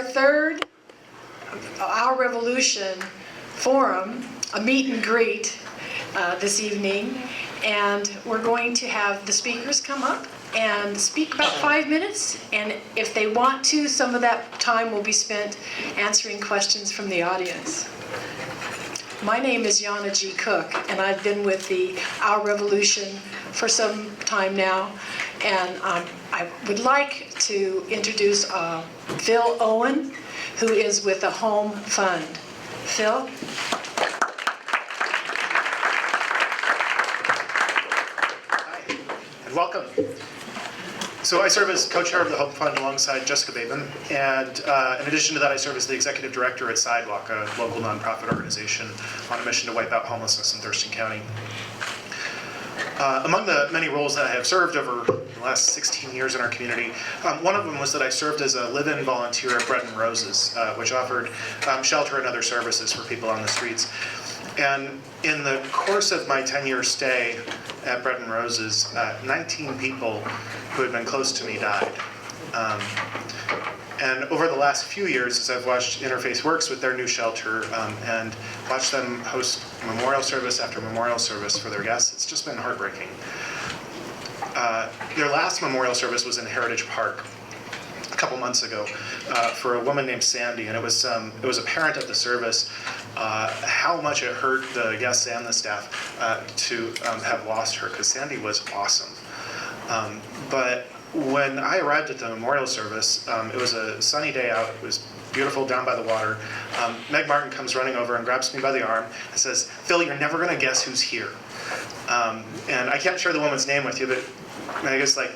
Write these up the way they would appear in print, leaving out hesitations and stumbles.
our third Our Revolution forum, a meet and greet this evening, and we're going to have the speakers come up and speak about 5 minutes, and if they want to, some of that time will be spent answering questions from the audience. My name is Yanah G. Cook, and I've been with the Our Revolution for some time now, and I would like to introduce Phil Owen, who is with the Home Fund. Phil? Hi, and welcome. So I serve as co-chair of the Home Fund alongside Jessica Bateman, and in addition to that, I serve as the executive director at Sidewalk, a local nonprofit organization on a mission to wipe out homelessness in Thurston County. Among the many roles that I have served over the last 16 years in our community, one of them was that I served as a live-in volunteer at Bread and Roses, which offered shelter and other services for people on the streets. And in the course of my 10-year stay at Bread and Roses, 19 people who had been close to me died. And over the last few years, as I've watched Interfaith Works with their new shelter and watched them host memorial service after memorial service for their guests, it's just been heartbreaking. Their last memorial service was in Heritage Park a couple months ago for a woman named Sandy, and it was apparent at the service how much it hurt the guests and the staff to have lost her, because Sandy was awesome. But when I arrived at the memorial service, it was a sunny day out. It was beautiful down by the water. Meg Martin comes running over and grabs me by the arm and says, "Phil, you're never going to guess who's here." And I can't share the woman's name with you, but Meg is like,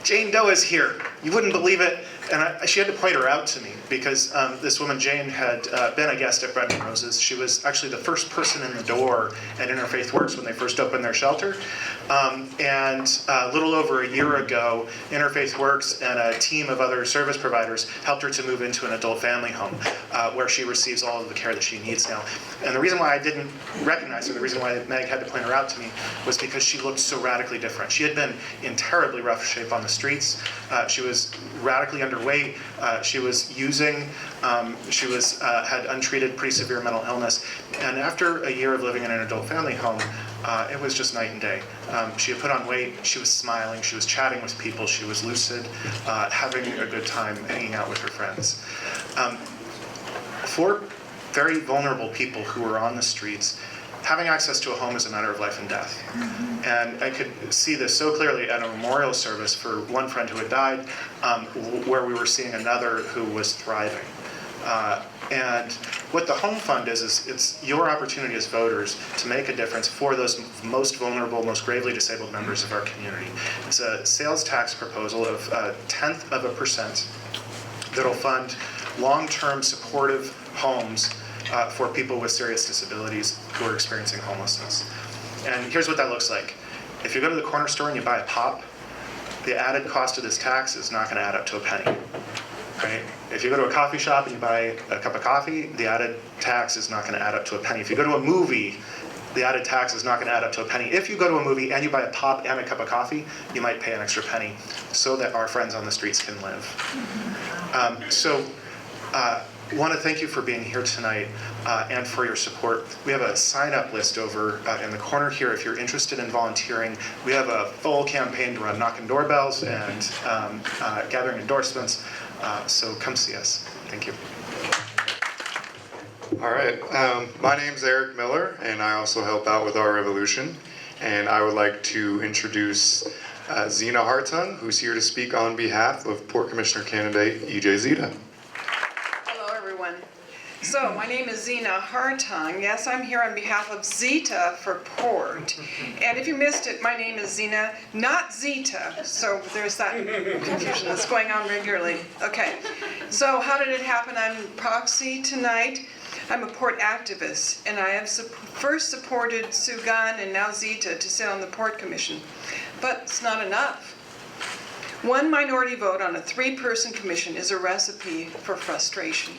"Jane Doe is here. You wouldn't believe it." And she had to point her out to me because this woman, Jane, had been a guest at Bread and Roses. She was actually the first person in the door at Interfaith Works when they first opened their shelter. And a little over a year ago, Interfaith Works and a team of other service providers helped her to move into an adult family home where she receives all of the care that she needs now. And the reason why I didn't recognize her, the reason why Meg had to point her out to me, was because she looked so radically different. She had been in terribly rough shape on the streets. She was radically underweight. She was using. She had untreated pretty severe mental illness. And after a year of living in an adult family home, it was just night and day. She had put on weight. She was smiling. She was chatting with people. She was lucid, having a good time, hanging out with her friends. For very vulnerable people who were on the streets, having access to a home is a matter of life and death. Mm-hmm. And I could see this so clearly at a memorial service for one friend who had died, where we were seeing another who was thriving. And what the Home Fund is it's your opportunity as voters to make a difference for those most vulnerable, most gravely disabled members of our community. It's a sales tax proposal of 0.1% that'll fund long-term supportive homes for people with serious disabilities who are experiencing homelessness. And here's what that looks like. If you go to the corner store and you buy a pop, the added cost of this tax is not going to add up to a penny. Right? If you go to a coffee shop and you buy a cup of coffee, the added tax is not going to add up to a penny. If you go to a movie, the added tax is not going to add up to a penny. If you go to a movie and you buy a pop and a cup of coffee, you might pay an extra penny so that our friends on the streets can live. I want to thank you for being here tonight and for your support. We have a sign-up list over in the corner here if you're interested in volunteering. We have a full campaign to run knocking doorbells and gathering endorsements, so come see us. Thank you. All right, my name's Eric Miller, and I also help out with Our Revolution. And I would like to introduce Zena Hartung, who's here to speak on behalf of Port Commissioner candidate E.J. Zita. So, my name is Zena Hartung. Yes, I'm here on behalf of Zita for Port. And if you missed it, my name is Zena, not Zita. So there's that confusion that's going on regularly. Okay, so how did it happen? I'm Proxy tonight. I'm a Port activist, and I have first supported Sue Gunn and now Zita to sit on the Port Commission. But it's not enough. One minority vote on a 3-person commission is a recipe for frustration.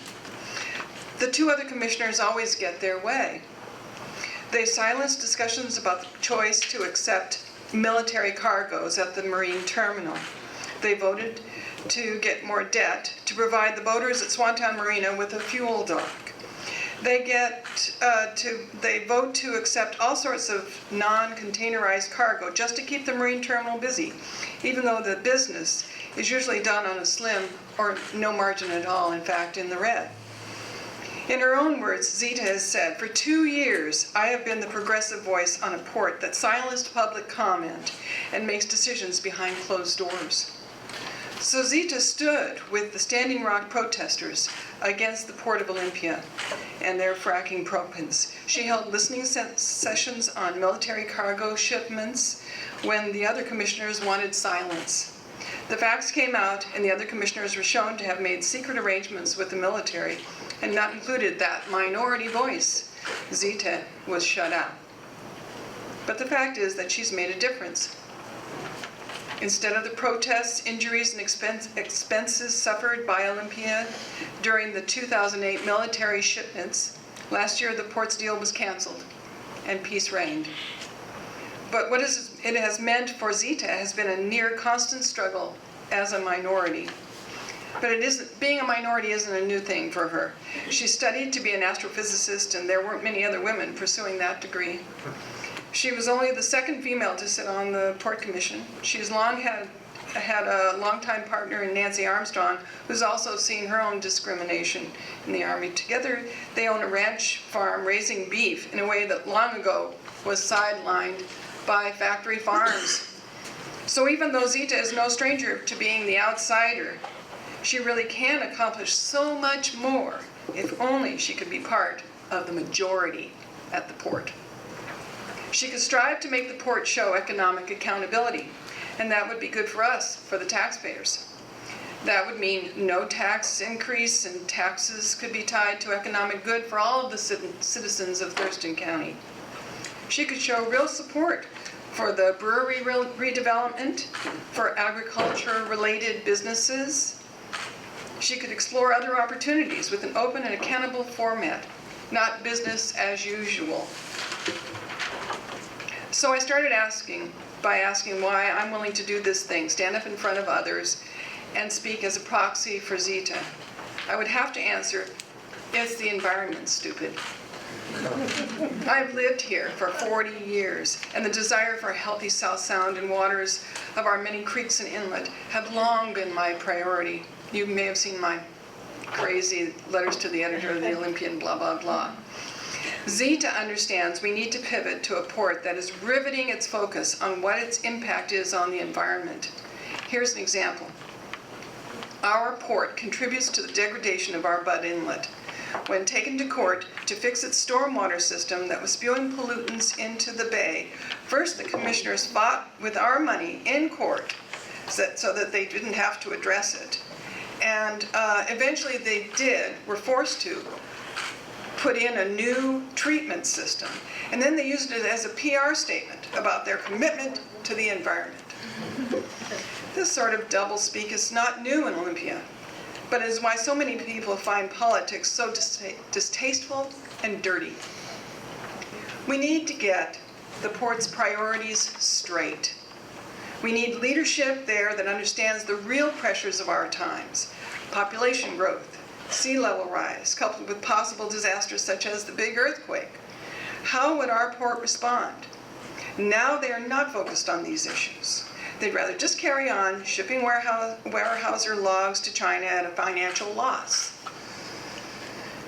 The 2 other commissioners always get their way. They silence discussions about the choice to accept military cargoes at the marine terminal. They voted to get more debt to provide the boaters at Swantown Marina with a fuel dock. They vote to accept all sorts of non-containerized cargo just to keep the marine terminal busy, even though the business is usually done on a slim or no margin at all, in fact, in the red. In her own words, Zita has said, "For 2 years, I have been the progressive voice on a port that silenced public comment and makes decisions behind closed doors." So Zita stood with the Standing Rock protesters against the Port of Olympia and their fracking propens. She held listening sessions on military cargo shipments when the other commissioners wanted silence. The facts came out, and the other commissioners were shown to have made secret arrangements with the military and not included that minority voice. Zita was shut out. But the fact is that she's made a difference. Instead of the protests, injuries, and expenses suffered by Olympia during the 2008 military shipments, last year the port's deal was canceled and peace reigned. But what it has meant for Zita has been a near constant struggle as a minority. But being a minority isn't a new thing for her. She studied to be an astrophysicist, and there weren't many other women pursuing that degree. She was only the second female to sit on the Port Commission. She's long had a longtime partner in Nancy Armstrong, who's also seen her own discrimination in the Army. Together, they own a ranch farm raising beef in a way that long ago was sidelined by factory farms. So even though Zita is no stranger to being the outsider, she really can accomplish so much more if only she could be part of the majority at the port. She could strive to make the port show economic accountability, and that would be good for us, for the taxpayers. That would mean no tax increase, and taxes could be tied to economic good for all of the citizens of Thurston County. She could show real support for the brewery redevelopment, for agriculture-related businesses. She could explore other opportunities with an open and accountable format, not business as usual. So I started by asking why I'm willing to do this thing, stand up in front of others, and speak as a proxy for Zita. I would have to answer, it's the environment, stupid. I've lived here for 40 years, and the desire for a healthy South Sound and waters of our many creeks and inlet have long been my priority. You may have seen my crazy letters to the editor of the Olympian, blah, blah, blah. Zita understands we need to pivot to a port that is riveting its focus on what its impact is on the environment. Here's an example. Our port contributes to the degradation of our Bud Inlet. When taken to court to fix its stormwater system that was spewing pollutants into the bay, first the commissioners fought with our money in court so that they didn't have to address it. And eventually they were forced to put in a new treatment system. And then they used it as a PR statement about their commitment to the environment. This sort of doublespeak is not new in Olympia, but it is why so many people find politics so distasteful and dirty. We need to get the port's priorities straight. We need leadership there that understands the real pressures of our times: population growth, sea level rise, coupled with possible disasters such as the big earthquake. How would our port respond? Now they are not focused on these issues. They'd rather just carry on shipping Weyerhaeuser logs to China at a financial loss.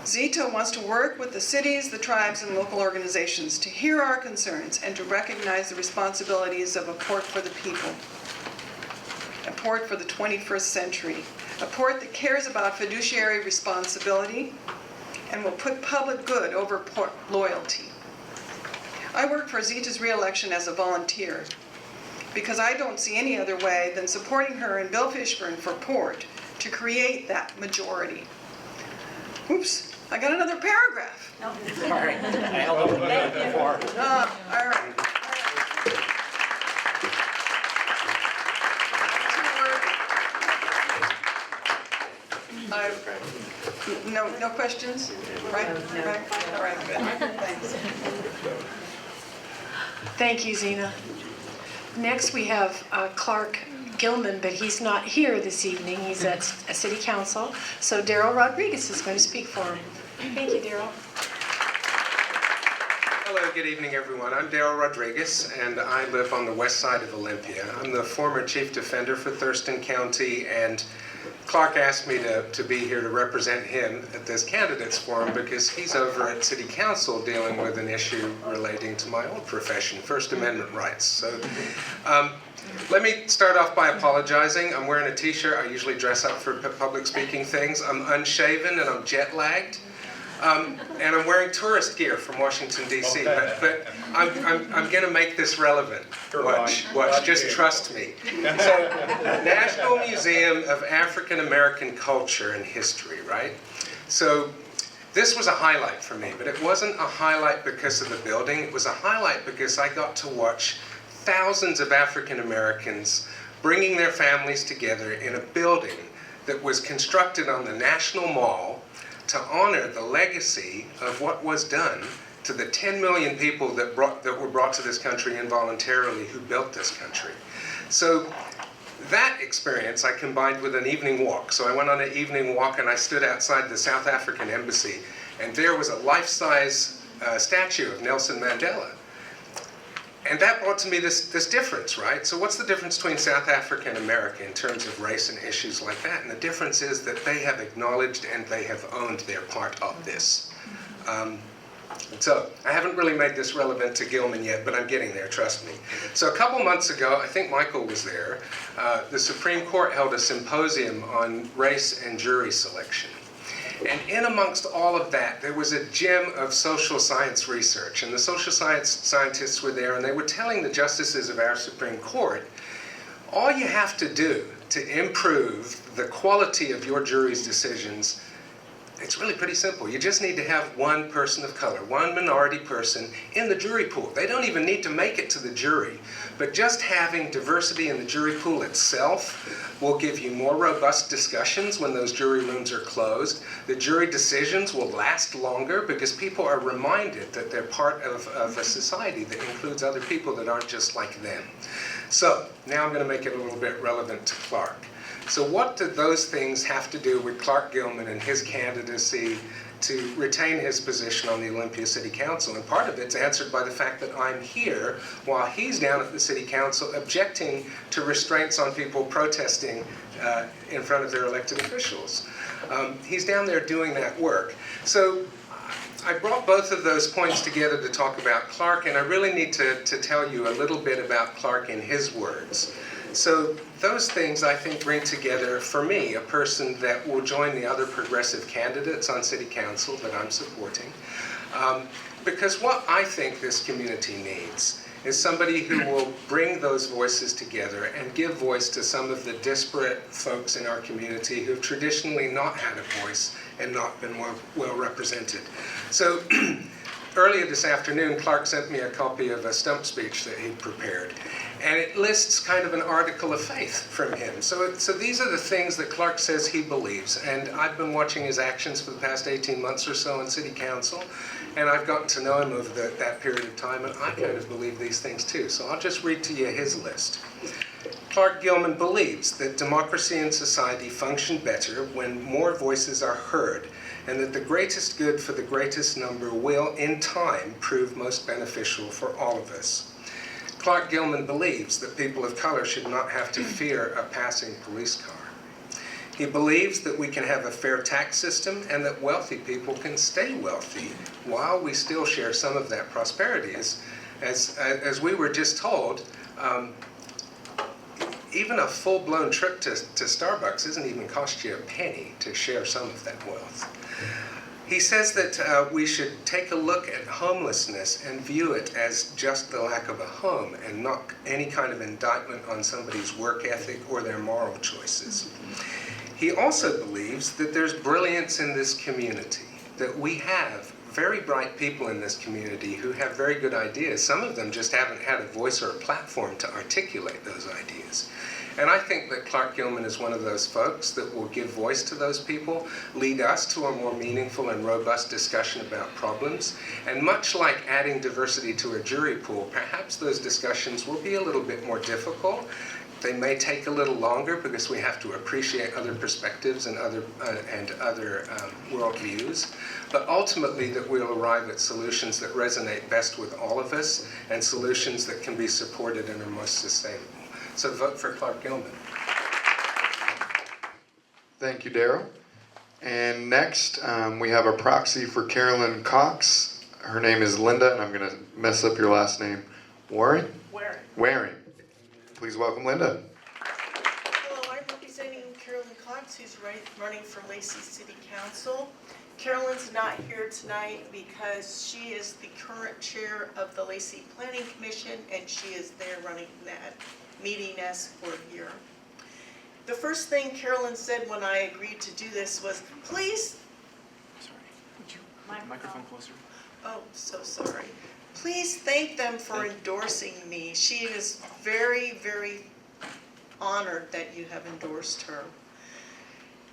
Zita wants to work with the cities, the tribes, and local organizations to hear our concerns and to recognize the responsibilities of a port for the people. A port for the 21st century. A port that cares about fiduciary responsibility and will put public good over port loyalty. I work for Zita's re-election as a volunteer because I don't see any other way than supporting her and Bill Fishburn for port to create that majority. Oops, I got another paragraph. Sorry, I held up the minute before. All right. No questions? Right? All right, good. Thanks. Thank you, Zena. Next, we have Clark Gilman, but he's not here this evening. He's at City Council. So Daryl Rodrigues is going to speak for him. Thank you, Daryl. Hello, good evening, everyone. I'm Daryl Rodrigues, and I live on the west side of Olympia. I'm the former Chief Defender for Thurston County, and Clark asked me to be here to represent him at this candidates forum because he's over at City Council dealing with an issue relating to my own profession, First Amendment rights. So let me start off by apologizing. I'm wearing a t-shirt. I usually dress up for public speaking things. I'm unshaven and I'm jet lagged. And I'm wearing tourist gear from Washington, D.C., but I'm going to make this relevant. Watch, just trust me. So, National Museum of African American Culture and History, right? So, this was a highlight for me, but it wasn't a highlight because of the building. It was a highlight because I got to watch thousands of African Americans bringing their families together in a building that was constructed on the National Mall to honor the legacy of what was done to the 10 million people that were brought to this country involuntarily who built this country. So that experience I combined with an evening walk. So I went on an evening walk and I stood outside the South African embassy, and there was a life-size statue of Nelson Mandela. And that brought to me this difference, right? So what's the difference between South Africa and America in terms of race and issues like that? And the difference is that they have acknowledged and they have owned their part of this. So I haven't really made this relevant to Gilman yet, but I'm getting there, trust me. So a couple months ago, I think Michael was there, the Supreme Court held a symposium on race and jury selection. And in amongst all of that, there was a gem of social science research. And the social science scientists were there, and they were telling the justices of our Supreme Court, all you have to do to improve the quality of your jury's decisions, it's really pretty simple. You just need to have one person of color, one minority person in the jury pool. They don't even need to make it to the jury. But just having diversity in the jury pool itself will give you more robust discussions when those jury rooms are closed. The jury decisions will last longer because people are reminded that they're part of a society that includes other people that aren't just like them. So now I'm going to make it a little bit relevant to Clark. So what do those things have to do with Clark Gilman and his candidacy to retain his position on the Olympia City Council? And part of it's answered by the fact that I'm here while he's down at the City Council objecting to restraints on people protesting in front of their elected officials. He's down there doing that work. So I brought both of those points together to talk about Clark, and I really need to tell you a little bit about Clark in his words. So those things, I think, bring together, for me, a person that will join the other progressive candidates on City Council that I'm supporting. Because what I think this community needs is somebody who will bring those voices together and give voice to some of the disparate folks in our community who've traditionally not had a voice and not been well represented. So earlier this afternoon, Clark sent me a copy of a stump speech that he'd prepared. And it lists kind of an article of faith from him. So these are the things that Clark says he believes. And I've been watching his actions for the past 18 months or so in City Council. And I've gotten to know him over that period of time. And I kind of believe these things too. So I'll just read to you his list. Clark Gilman believes that democracy and society function better when more voices are heard, and that the greatest good for the greatest number will, in time, prove most beneficial for all of us. Clark Gilman believes that people of color should not have to fear a passing police car. He believes that we can have a fair tax system and that wealthy people can stay wealthy while we still share some of that prosperity. As we were just told, even a full-blown trip to Starbucks doesn't even cost you a penny to share some of that wealth. He says that we should take a look at homelessness and view it as just the lack of a home and not any kind of indictment on somebody's work ethic or their moral choices. He also believes that there's brilliance in this community, that we have very bright people in this community who have very good ideas. Some of them just haven't had a voice or a platform to articulate those ideas. And I think that Clark Gilman is one of those folks that will give voice to those people, lead us to a more meaningful and robust discussion about problems. And much like adding diversity to a jury pool, perhaps those discussions will be a little bit more difficult. They may take a little longer because we have to appreciate other perspectives and other worldviews, but ultimately that we'll arrive at solutions that resonate best with all of us and solutions that can be supported and are most sustainable. So vote for Clark Gilman. Thank you, Daryl. And next, we have a proxy for Carolyn Cox. Her name is Linda, and I'm going to mess up your last name. Waring? Waring. Please welcome Linda. Hello, I'm representing Carolyn Cox, who's running for Lacey City Council. Carolyn's not here tonight because she is the current chair of the Lacey Planning Commission, and she is there running that meeting as for a year. The first thing Carolyn said when I agreed to do this was, please. Sorry, would you microphone closer? Oh, so sorry. Please thank them for endorsing me. She is very, very honored that you have endorsed her.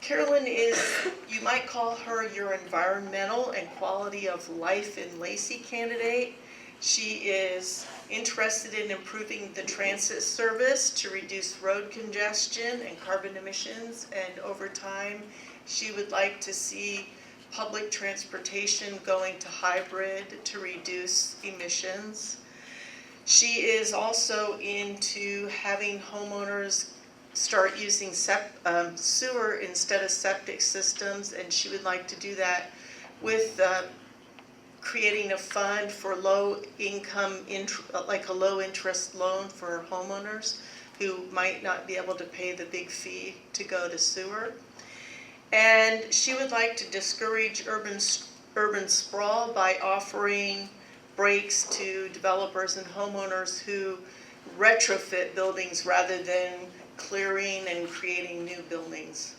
Carolyn is, you might call her your environmental and quality of life in Lacey candidate. She is interested in improving the transit service to reduce road congestion and carbon emissions, and over time, she would like to see public transportation going to hybrid to reduce emissions. She is also into having homeowners start using sewer instead of septic systems, and she would like to do that with creating a fund for low-income, like a low-interest loan for homeowners who might not be able to pay the big fee to go to sewer. And she would like to discourage urban sprawl by offering breaks to developers and homeowners who retrofit buildings rather than clearing and creating new buildings.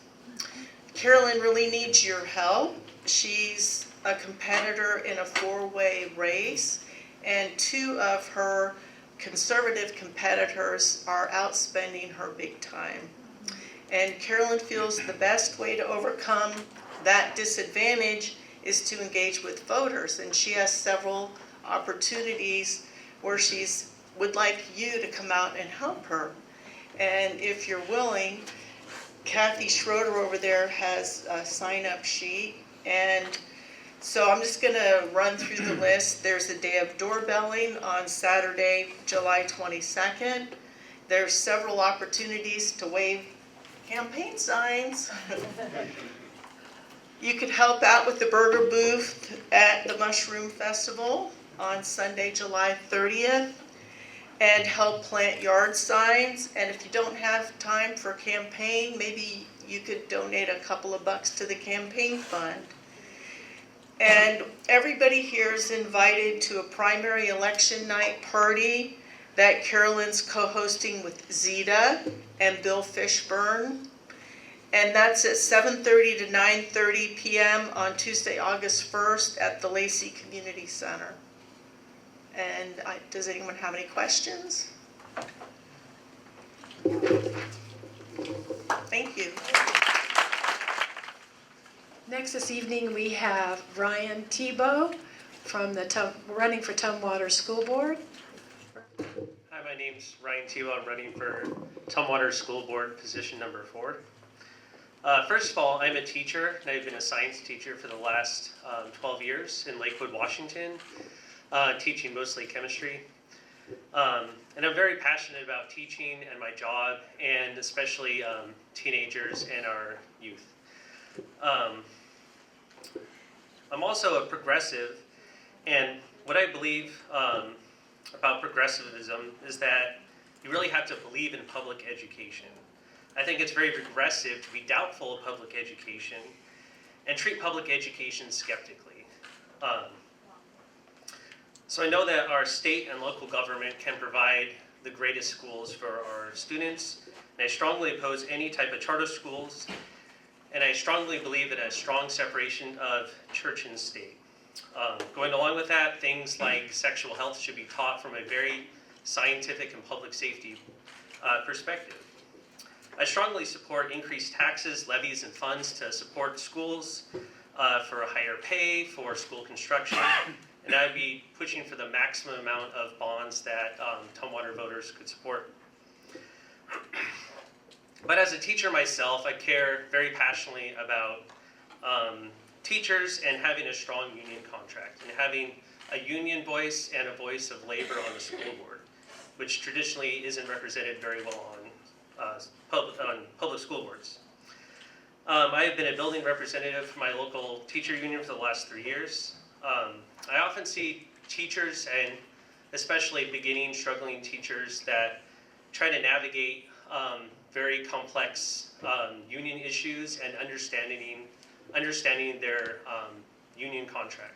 Carolyn really needs your help. She's a competitor in a four-way race, and two of her conservative competitors are outspending her big time. And Carolyn feels the best way to overcome that disadvantage is to engage with voters, and she has several opportunities where she would like you to come out and help her. And if you're willing, Kathy Schroeder over there has a sign-up sheet, and so I'm just going to run through the list. There's a day of doorbelling on Saturday, July 22nd. There's several opportunities to wave campaign signs. You could help out with the burger booth at the Mushroom Festival on Sunday, July 30th, and help plant yard signs. And if you don't have time for campaign, maybe you could donate a couple of bucks to the campaign fund. And everybody here is invited to a primary election night party that Carolyn's co-hosting with Zita and Bill Fishburn. And that's at 7:30 to 9:30 p.m. on Tuesday, August 1st at the Lacey Community Center. And does anyone have any questions? Thank you. Next this evening, we have Ryan Tebow from running for Tumwater School Board. Hi, my name's Ryan Tebow. I'm running for Tumwater School Board, position number 4. First of all, I'm a teacher, and I've been a science teacher for the last 12 years in Lakewood, Washington, teaching mostly chemistry. And I'm very passionate about teaching and my job, and especially teenagers and our youth. I'm also a progressive, and what I believe about progressivism is that you really have to believe in public education. I think it's very regressive to be doubtful of public education and treat public education skeptically. So I know that our state and local government can provide the greatest schools for our students, and I strongly oppose any type of charter schools, and I strongly believe in a strong separation of church and state. Going along with that, things like sexual health should be taught from a very scientific and public safety perspective. I strongly support increased taxes, levies, and funds to support schools for a higher pay, for school construction, and I would be pushing for the maximum amount of bonds that Tumwater voters could support. But as a teacher myself, I care very passionately about teachers and having a strong union contract and having a union voice and a voice of labor on the school board, which traditionally isn't represented very well on public school boards. I have been a building representative for my local teacher union for the last 3 years. I often see teachers, and especially beginning, struggling teachers, that try to navigate very complex union issues and understanding their union contract.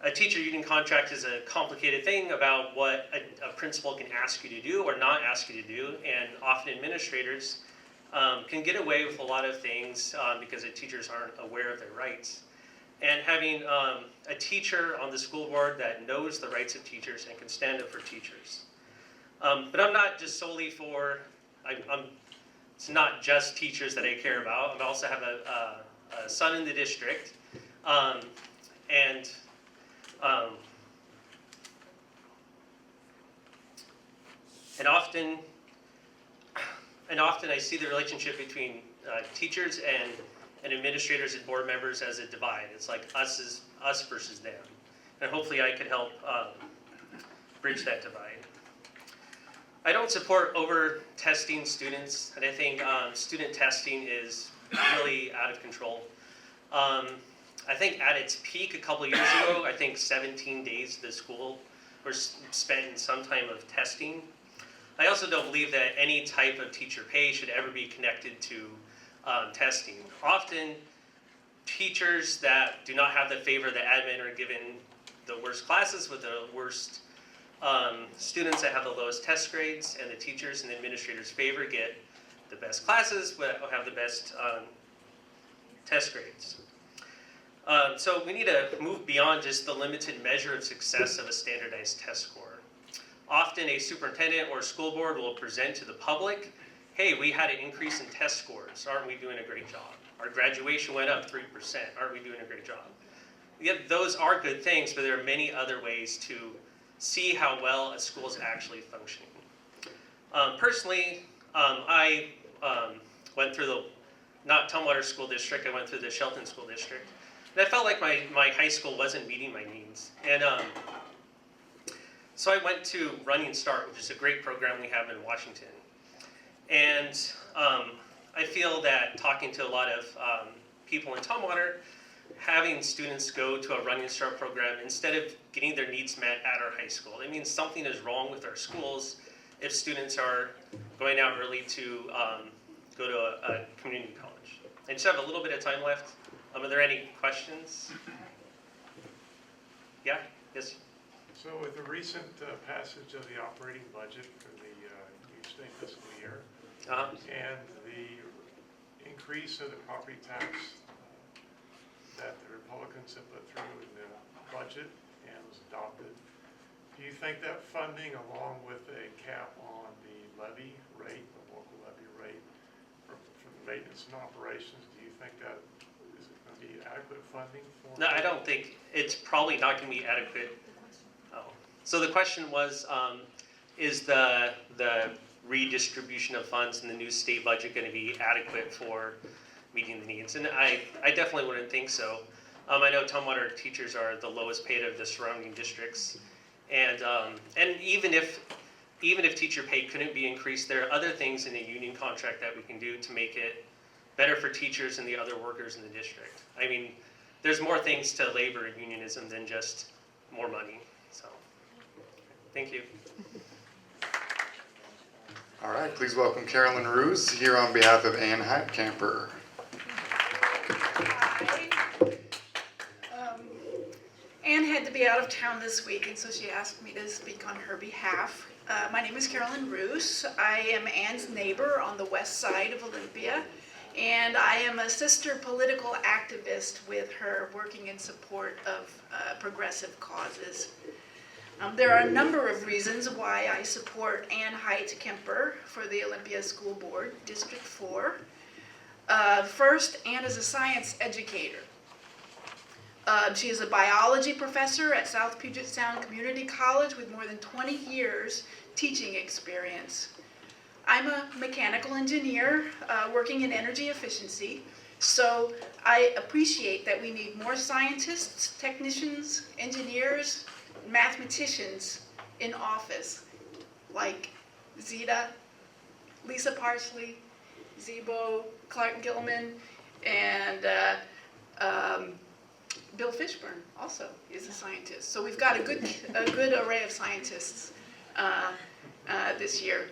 A teacher union contract is a complicated thing about what a principal can ask you to do or not ask you to do, and often administrators can get away with a lot of things because the teachers aren't aware of their rights. And having a teacher on the school board that knows the rights of teachers and can stand up for teachers. But I'm not just solely for, it's not just teachers that I care about. I also have a son in the district, and often I see the relationship between teachers and administrators and board members as a divide. It's like us versus them, and hopefully I could help bridge that divide. I don't support over-testing students, and I think student testing is really out of control. I think at its peak a couple years ago, I think 17 days of the school were spent in some type of testing. I also don't believe that any type of teacher pay should ever be connected to testing. Often, teachers that do not have the favor of the admin are given the worst classes with the worst students that have the lowest test grades, and the teachers and the administrators' favor get the best classes that have the best test grades. So we need to move beyond just the limited measure of success of a standardized test score. Often a superintendent or a school board will present to the public, hey, we had an increase in test scores, aren't we doing a great job? Our graduation went up 3%, aren't we doing a great job? Yet those are good things, but there are many other ways to see how well a school is actually functioning. Personally, I went through the, not Tumwater School District, I went through the Shelton School District. And I felt like my high school wasn't meeting my needs. And so I went to Running Start, which is a great program we have in Washington. And I feel that talking to a lot of people in Tumwater, having students go to a Running Start program instead of getting their needs met at our high school. It means something is wrong with our schools if students are going out early to go to a community college. I just have a little bit of time left. Are there any questions? Yeah? Yes? So with the recent passage of the operating budget for the new state fiscal year, and the increase of the property tax that the Republicans have put through in the budget and was adopted, do you think that funding, along with a cap on the levy rate, the local levy rate for the maintenance and operations, do you think that is it going to be adequate funding for? No, I don't think, it's probably not going to be adequate. Oh. So the question was, is the redistribution of funds in the new state budget going to be adequate for meeting the needs? And I definitely wouldn't think so. I know Tumwater teachers are the lowest paid of the surrounding districts, and even if teacher pay couldn't be increased, there are other things in the union contract that we can do to make it better for teachers and the other workers in the district. I mean, there's more things to labor and unionism than just more money. So, thank you. All right, please welcome Carolyn Roos here on behalf of Ann Heitkemper. Ann had to be out of town this week, and so she asked me to speak on her behalf. My name is Carolyn Roos. I am Ann's neighbor on the west side of Olympia, and I am a sister political activist with her, working in support of progressive causes. There are a number of reasons why I support Ann Heitkemper for the Olympia School Board, District 4. First, Ann is a science educator. She is a biology professor at South Puget Sound Community College with more than 20 years teaching experience. I'm a mechanical engineer working in energy efficiency, so I appreciate that we need more scientists, technicians, engineers, mathematicians in office, like Zita, Lisa Parshley, Tebow, Gilman, and Bill Fishburn also is a scientist. So we've got a good array of scientists this year.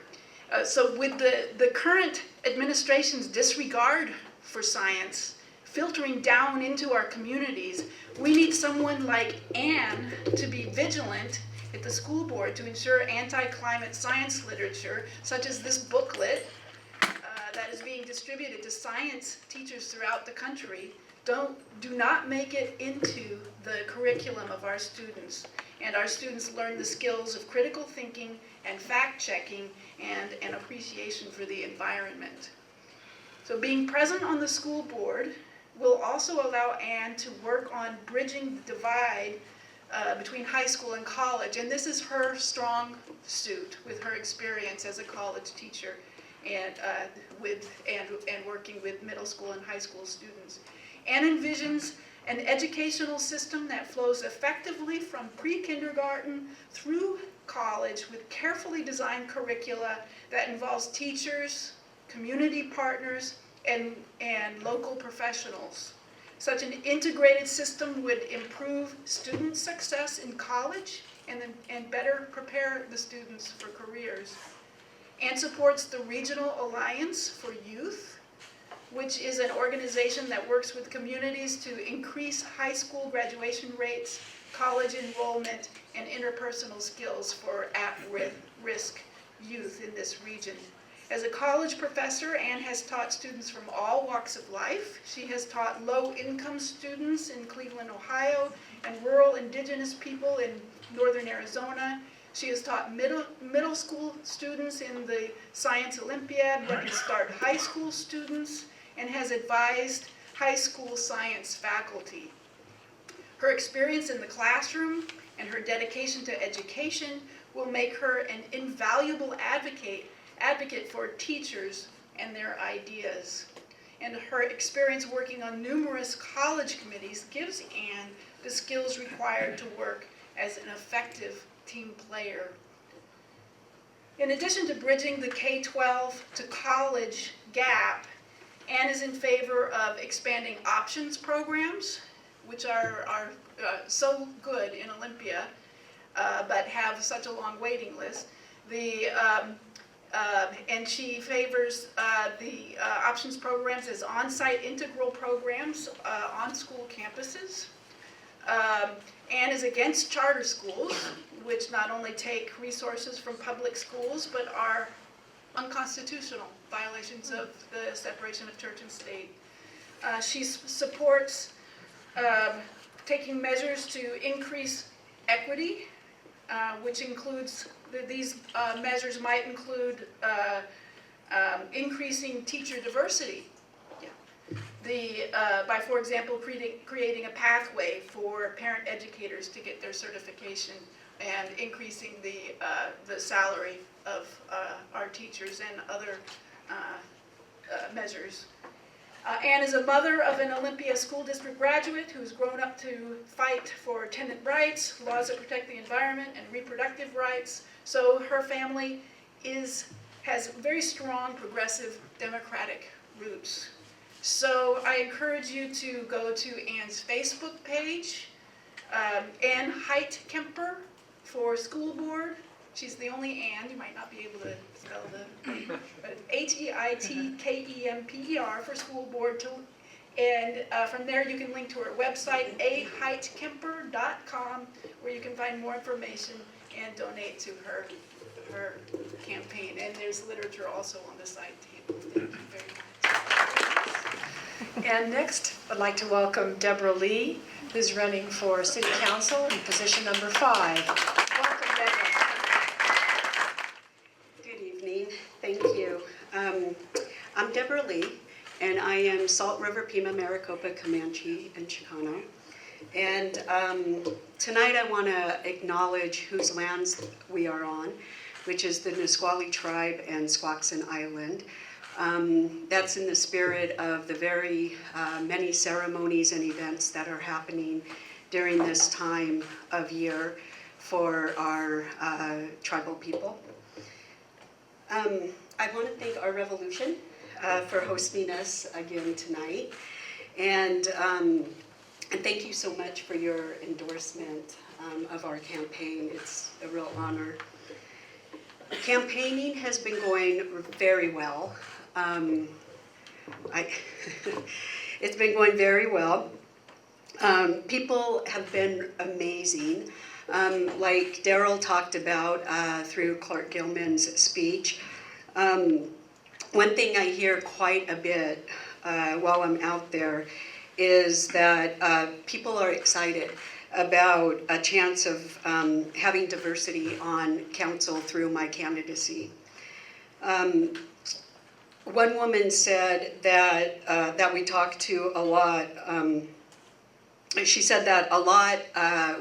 So with the current administration's disregard for science filtering down into our communities, we need someone like Anne to be vigilant at the school board to ensure anti-climate science literature, such as this booklet that is being distributed to science teachers throughout the country, do not make it into the curriculum of our students. And our students learn the skills of critical thinking and fact-checking and an appreciation for the environment. So being present on the school board will also allow Anne to work on bridging the divide between high school and college. And this is her strong suit with her experience as a college teacher and working with middle school and high school students. Anne envisions an educational system that flows effectively from pre-kindergarten through college with carefully designed curricula that involves teachers, community partners, and local professionals. Such an integrated system would improve student success in college and better prepare the students for careers. And supports the Regional Alliance for Youth, which is an organization that works with communities to increase high school graduation rates, college enrollment, and interpersonal skills for at-risk youth in this region. As a college professor, Anne has taught students from all walks of life. She has taught low-income students in Cleveland, Ohio, and rural indigenous people in northern Arizona. She has taught middle school students in the Science Olympiad, Running Start high school students, and has advised high school science faculty. Her experience in the classroom and her dedication to education will make her an invaluable advocate for teachers and their ideas. And her experience working on numerous college committees gives Anne the skills required to work as an effective team player. In addition to bridging the K-12 to college gap, Anne is in favor of expanding options programs, which are so good in Olympia, but have such a long waiting list. And she favors the options programs as on-site integral programs on school campuses. Anne is against charter schools, which not only take resources from public schools, but are unconstitutional violations of the separation of church and state. She supports taking measures to increase equity, which includes, these measures might include increasing teacher diversity. By, for example, creating a pathway for parent educators to get their certification and increasing the salary of our teachers and other measures. Anne is a mother of an Olympia School District graduate who's grown up to fight for tenant rights, laws that protect the environment, and reproductive rights. So her family has very strong progressive democratic roots. So I encourage you to go to Anne's Facebook page, Anne Heitkemper for school board. She's the only Anne, you might not be able to spell but Heitkemper for school board. And from there you can link to her website, aheitkemper.com, where you can find more information and donate to her campaign. And there's literature also on the side table. Thank you very much. And next, I'd like to welcome Deborah Lee, who's running for City Council in position number 5. Welcome, Deborah. Good evening. Thank you. I'm Deborah Lee, and I am Salt River Pima Maricopa Comanche and Chicano. And tonight I want to acknowledge whose lands we are on. which is the Nisqually tribe and Squaxin Island. That's in the spirit of the very many ceremonies and events that are happening during this time of year for our tribal people. I want to thank our Revolution for hosting us again tonight. And thank you so much for your endorsement of our campaign. It's a real honor. Campaigning has been going very well. It's been going very well. People have been amazing. Like Daryl talked about through Clark Gilman's speech. One thing I hear quite a bit while I'm out there is that people are excited about a chance of having diversity on council through my candidacy. One woman said that we talk to a lot. She said that a lot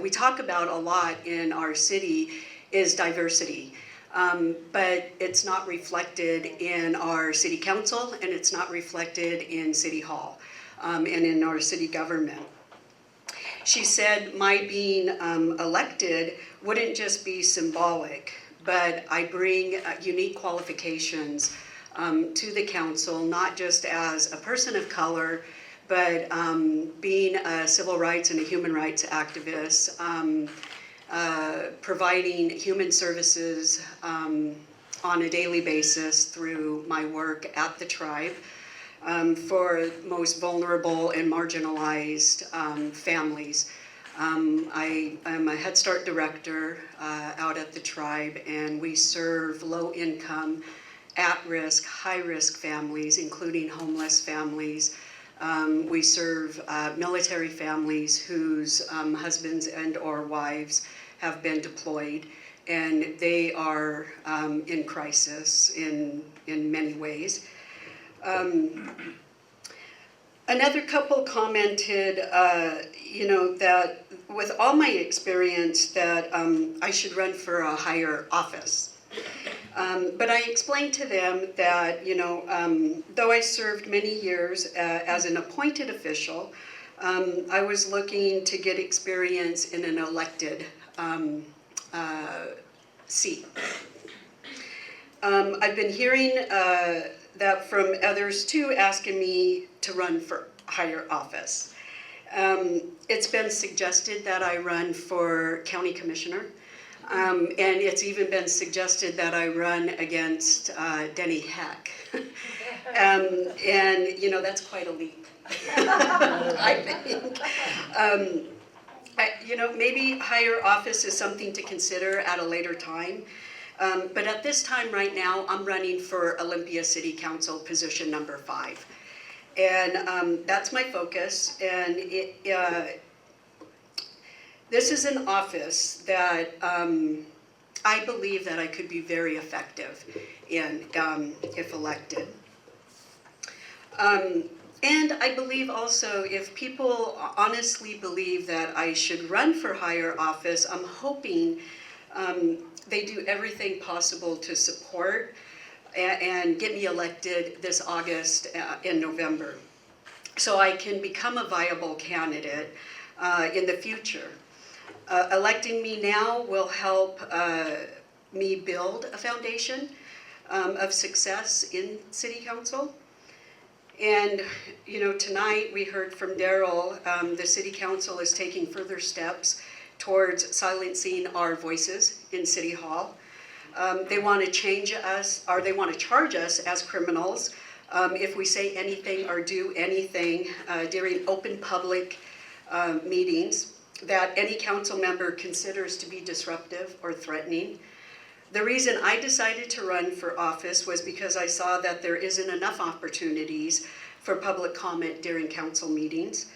we talk about a lot in our city is diversity, but it's not reflected in our city council, and it's not reflected in City Hall and in our city government. She said my being elected wouldn't just be symbolic, but I bring unique qualifications to the council, not just as a person of color, but being a civil rights and a human rights activist, providing human services on a daily basis through my work at the tribe for most vulnerable and marginalized families. I am a Head Start director out at the tribe, and we serve low-income, at-risk, high-risk families, including homeless families. We serve military families whose husbands and or wives have been deployed, and they are in crisis in many ways. Another couple commented, that with all my experience that I should run for a higher office. But I explained to them that, though I served many years as an appointed official, I was looking to get experience in an elected seat. I've been hearing that from others too, asking me to run for higher office. It's been suggested that I run for county commissioner. And it's even been suggested that I run against Denny Heck. And, that's quite a leap, I think. Maybe higher office is something to consider at a later time. But at this time right now, I'm running for Olympia City Council position number 5. And that's my focus. And this is an office that I believe that I could be very effective in if elected. And I believe also if people honestly believe that I should run for higher office, I'm hoping they do everything possible to support and get me elected this August in November, so I can become a viable candidate in the future. Electing me now will help me build a foundation of success in City Council. And, tonight we heard from Daryl, the City Council is taking further steps towards silencing our voices in City Hall. They want to change us, or they want to charge us as criminals if we say anything or do anything during open public meetings that any council member considers to be disruptive or threatening. The reason I decided to run for office was because I saw that there isn't enough opportunities for public comment during council meetings.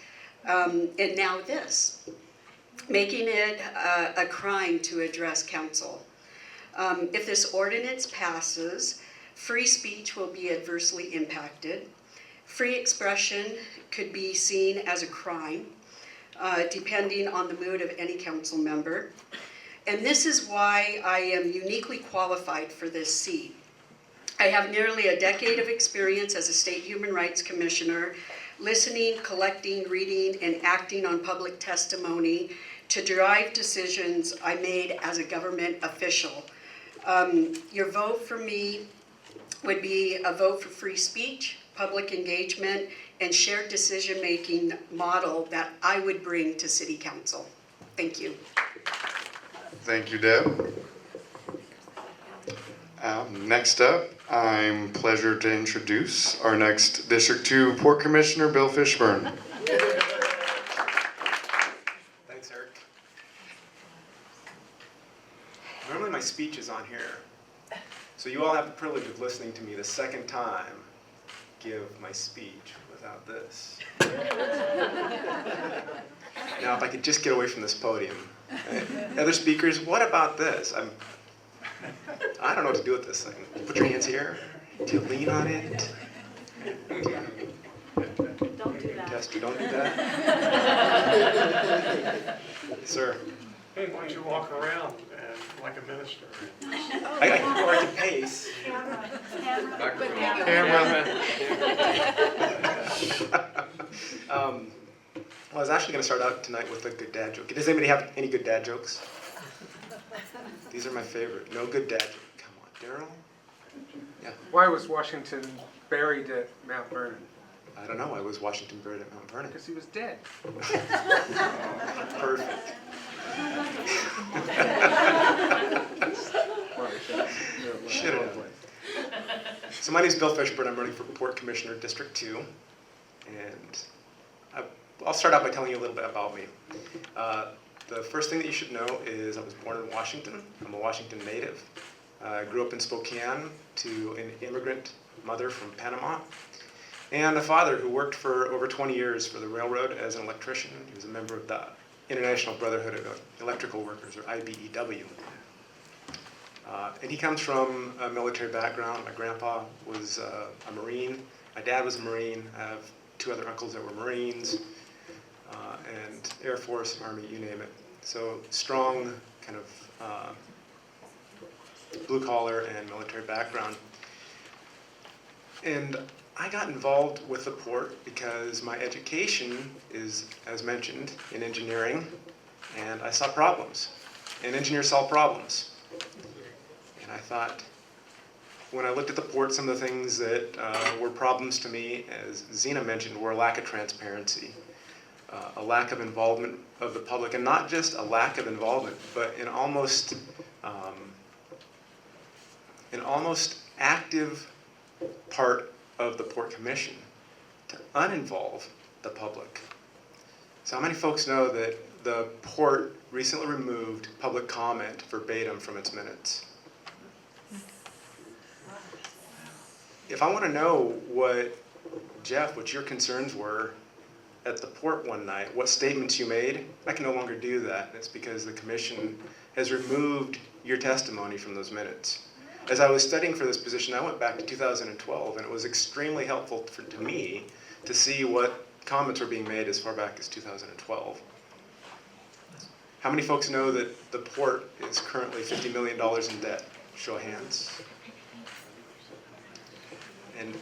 And now this, making it a crime to address council. If this ordinance passes, free speech will be adversely impacted. Free expression could be seen as a crime, depending on the mood of any council member. And this is why I am uniquely qualified for this seat. I have nearly a decade of experience as a state human rights commissioner, listening, collecting, reading, and acting on public testimony to drive decisions I made as a government official. Your vote for me would be a vote for free speech, public engagement, and shared decision-making model that I would bring to City Council. Thank you. Thank you, Deb. Next up, I'm pleased to introduce our next District 2 Port Commissioner, Bill Fishburn. Thanks, Eric. Normally my speech is on here, so you all have the privilege of listening to me the second time give my speech without this. Now, if I could just get away from this podium. Other speakers, what about this? I don't know what to do with this thing. Put your hands here. Do you lean on it? Don't do that. Tester, don't do that. Sir. Hey, why don't you walk around like a minister? I can pace. I was actually going to start out tonight with a good dad joke. Does anybody have any good dad jokes? These are my favorite. No good dad joke. Come on, Daryl? Yeah. Why was Washington buried at Mount Vernon? I don't know. Why was Washington buried at Mount Vernon? Because he was dead. Perfect. Should have. So my name is Bill Fishburn. I'm running for Port Commissioner, District 2. And I'll start out by telling you a little bit about me. The first thing that you should know is I was born in Washington. I'm a Washington native. I grew up in Spokane to an immigrant mother from Panama, and a father who worked for over 20 years for the railroad as an electrician. He was a member of the International Brotherhood of Electrical Workers, or IBEW. And he comes from a military background. My grandpa was a Marine. My dad was a Marine. I have two other uncles that were Marines, and Air Force, Army, you name it. So strong kind of blue collar and military background. And I got involved with the port because my education is, as mentioned, in engineering, and I saw problems. And engineers solve problems. And I thought, when I looked at the port, some of the things that were problems to me, as Zena mentioned, were a lack of transparency, a lack of involvement of the public, and not just a lack of involvement, but an almost active part of the Port Commission to uninvolve the public. So how many folks know that the port recently removed public comment verbatim from its minutes? If I want to know what your concerns were at the port one night, what statements you made, I can no longer do that. It's because the commission has removed your testimony from those minutes. As I was studying for this position, I went back to 2012, and it was extremely helpful to me to see what comments were being made as far back as 2012. How many folks know that the port is currently $50 million in debt? Show of hands. And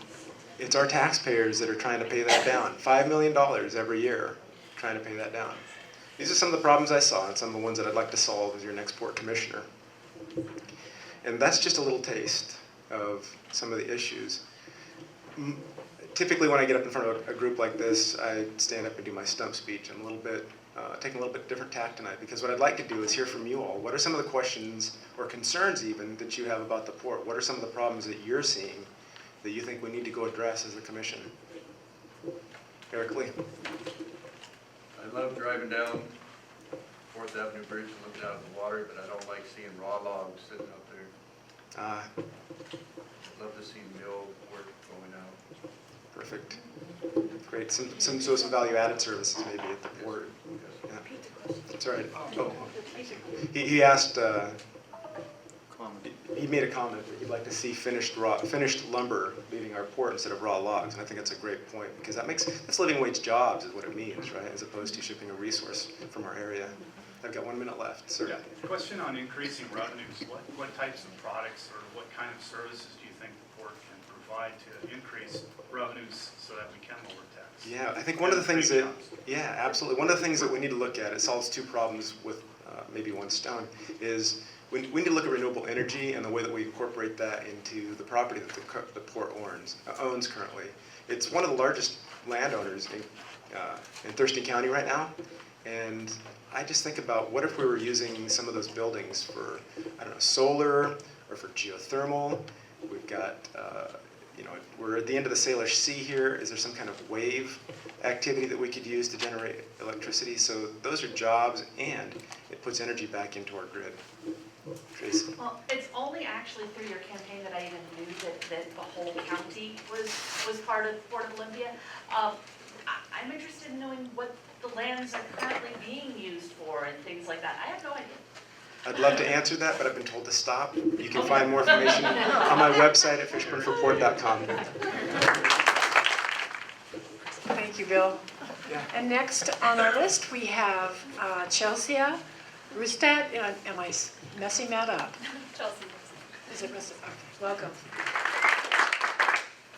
it's our taxpayers that are trying to pay that down. $5 million every year trying to pay that down. These are some of the problems I saw and some of the ones that I'd like to solve as your next port commissioner. And that's just a little taste of some of the issues. Typically when I get up in front of a group like this, I stand up and do my stump speech. I'm taking a little bit different tack tonight, because what I'd like to do is hear from you all. What are some of the questions or concerns even that you have about the port? What are some of the problems that you're seeing that you think we need to go address as a commission? Eric Lee. I love driving down 4th Avenue Bridge and looking out at the water, but I don't like seeing raw logs sitting out there. I'd love to see mill work going out. Perfect. Great. Some value-added services maybe at the port. Yeah. That's all right. Oh. He asked. He made a comment that he'd like to see finished lumber leaving our port instead of raw logs, and I think that's a great point, because that's living wage jobs is what it means, right? As opposed to shipping a resource from our area. I've got 1 minute left, sir. Question on increasing revenues. What types of products or what kind of services do you think the port can provide to increase revenues so that we can lower tax? Yeah, I think one of the things that, yeah, absolutely. One of the things that we need to look at, it solves two problems with maybe one stone, is we need to look at renewable energy and the way that we incorporate that into the property that the port owns currently. It's one of the largest landowners in Thurston County right now, and I just think about what if we were using some of those buildings for, I don't know, solar or for geothermal. We've got, we're at the end of the Salish Sea here. Is there some kind of wave activity that we could use to generate electricity? So those are jobs, and it puts energy back into our grid. Tracy? Well, it's only actually through your campaign that I even knew that the whole county was part of Port of Olympia. I'm interested in knowing what the lands are currently being used for and things like that. I have no idea. I'd love to answer that, but I've been told to stop. You can find more information on my website at fishburnforport.com. Thank you, Bill. And next on our list, we have Chelsea Rustad. Am I messing that up? Chelsea. Is it Rustad? Okay, welcome.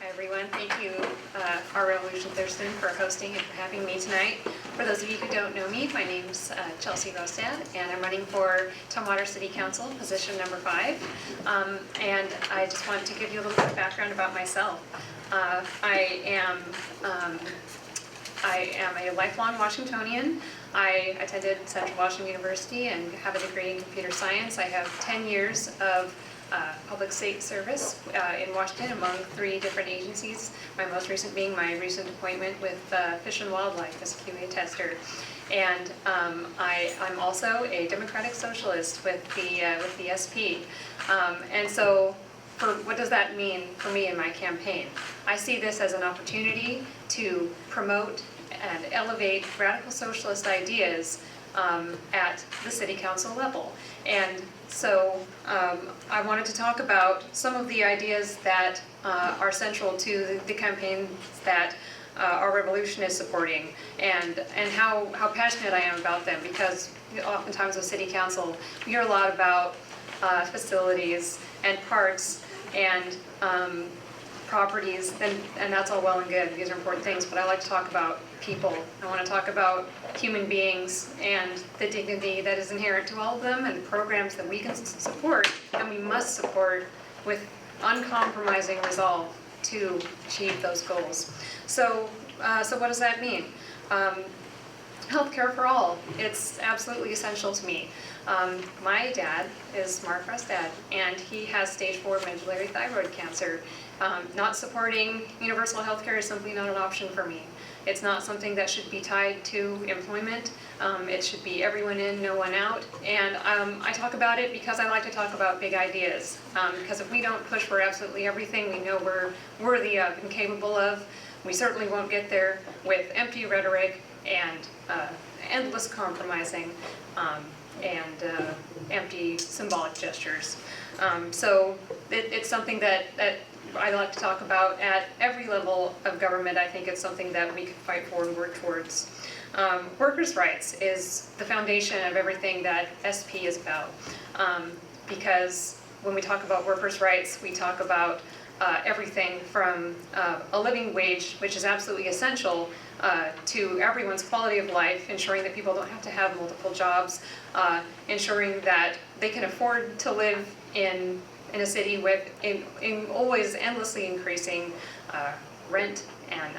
Hi everyone, thank you, our Revolution Thurston, for hosting and for having me tonight. For those of you who don't know me, my name's Chelsea Rustad, and I'm running for Tumwater City Council, position number 5. And I just want to give you a little bit of background about myself. I am a lifelong Washingtonian. I attended Central Washington University and have a degree in computer science. I have 10 years of public state service in Washington among 3 different agencies, my most recent being my recent appointment with Fish and Wildlife as a QA tester. And I'm also a Democratic Socialist with the SP. And so what does that mean for me in my campaign? I see this as an opportunity to promote and elevate radical socialist ideas at the city council level. And so I wanted to talk about some of the ideas that are central to the campaigns that our revolution is supporting, and how passionate I am about them, because oftentimes with city council we hear a lot about facilities and parks and properties, and that's all well and good. These are important things, but I like to talk about people. I want to talk about human beings and the dignity that is inherent to all of them, and the programs that we can support and we must support with uncompromising resolve to achieve those goals. So what does that mean? Healthcare for all. It's absolutely essential to me. My dad is Mark Rustad, and he has stage 4 medullary thyroid cancer. Not supporting universal health care is simply not an option for me. It's not something that should be tied to employment. It should be everyone in, no one out. And I talk about it because I like to talk about big ideas. Because if we don't push for absolutely everything we know we're worthy of and capable of, we certainly won't get there with empty rhetoric and endless compromising and empty symbolic gestures. So it's something that I like to talk about at every level of government. I think it's something that we can fight for and work towards. Workers' rights is the foundation of everything that SP is about. Because when we talk about workers' rights, we talk about everything from a living wage, which is absolutely essential, to everyone's quality of life, ensuring that people don't have to have multiple jobs, ensuring that they can afford to live in a city with in always endlessly increasing rent and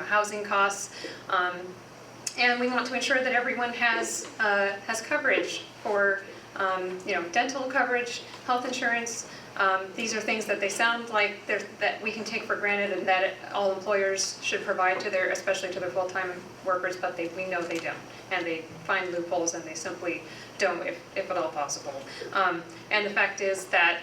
housing costs, and we want to ensure that everyone has coverage for dental coverage, health insurance. These are things that they sound like that we can take for granted and that all employers should provide to especially to their full-time workers, but we know they don't, and they find loopholes and they simply don't, if at all possible. And the fact is that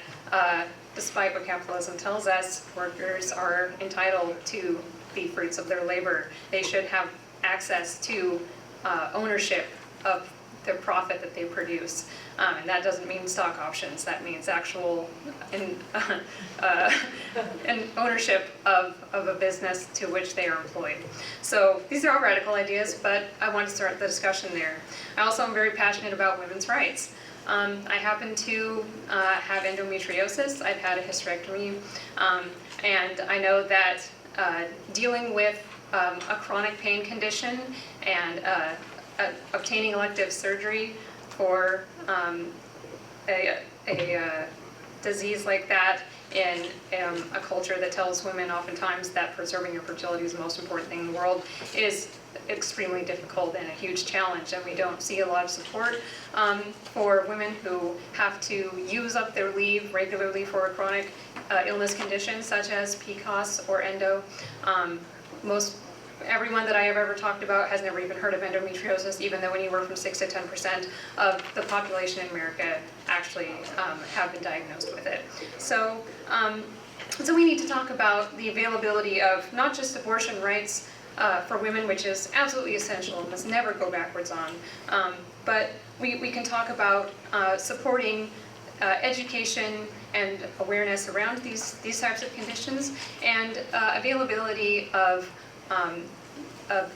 despite what capitalism tells us, workers are entitled to the fruits of their labor. They should have access to ownership of the profit that they produce. And that doesn't mean stock options, that means actual an ownership of a business to which they are employed. So these are all radical ideas, but I want to start the discussion there. I also am very passionate about women's rights. I happen to have endometriosis. I've had a hysterectomy, and I know that dealing with a chronic pain condition and obtaining elective surgery for a disease like that in a culture that tells women oftentimes that preserving your fertility is the most important thing in the world is extremely difficult and a huge challenge, and we don't see a lot of support for women who have to use up their leave regularly for a chronic illness condition such as PCOS or endo. Everyone that I have ever talked about has never even heard of endometriosis, even though anywhere from 6 to 10% of the population in America actually have been diagnosed with it. So we need to talk about the availability of not just abortion rights for women, which is absolutely essential and must never go backwards on, but we can talk about supporting education and awareness around these types of conditions, and availability of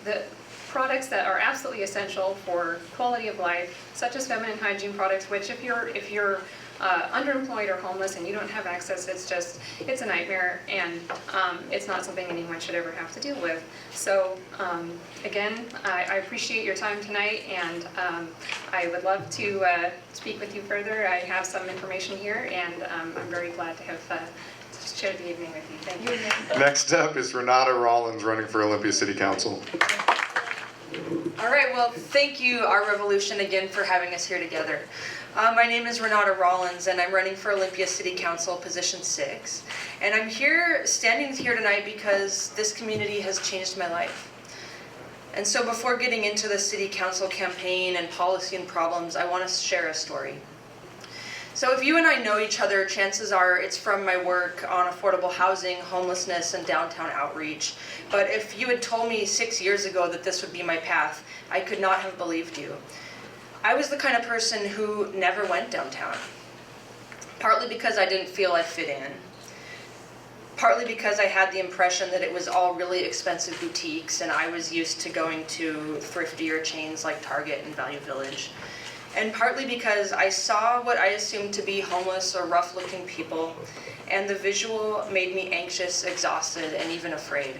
the products that are absolutely essential for quality of life, such as feminine hygiene products, which if you're underemployed or homeless and you don't have access, it's a nightmare, and it's not something anyone should ever have to deal with. So again, I appreciate your time tonight, and I would love to speak with you further. I have some information here, and I'm very glad to have shared the evening with you. Thank you. Next up is Renata Rollins, running for Olympia City Council. All right, well, thank you, Our Revolution, again for having us here together. My name is Renata Rollins, and I'm running for Olympia City Council, position 6. And I'm standing here tonight because this community has changed my life. And so before getting into the city council campaign and policy and problems, I want to share a story. So if you and I know each other, chances are it's from my work on affordable housing, homelessness, and downtown outreach. But if you had told me 6 years ago that this would be my path, I could not have believed you. I was the kind of person who never went downtown. Partly because I didn't feel I fit in. Partly because I had the impression that it was all really expensive boutiques and I was used to going to thriftier chains like Target and Value Village. And partly because I saw what I assumed to be homeless or rough-looking people, and the visual made me anxious, exhausted, and even afraid.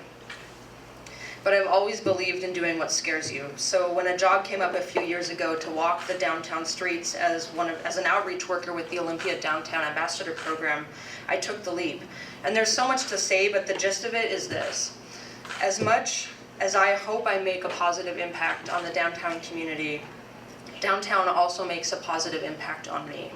But I've always believed in doing what scares you. So when a job came up a few years ago to walk the downtown streets as an outreach worker with the Olympia Downtown Ambassador Program, I took the leap. And there's so much to say, but the gist of it is this. As much as I hope I make a positive impact on the downtown community, downtown also makes a positive impact on me.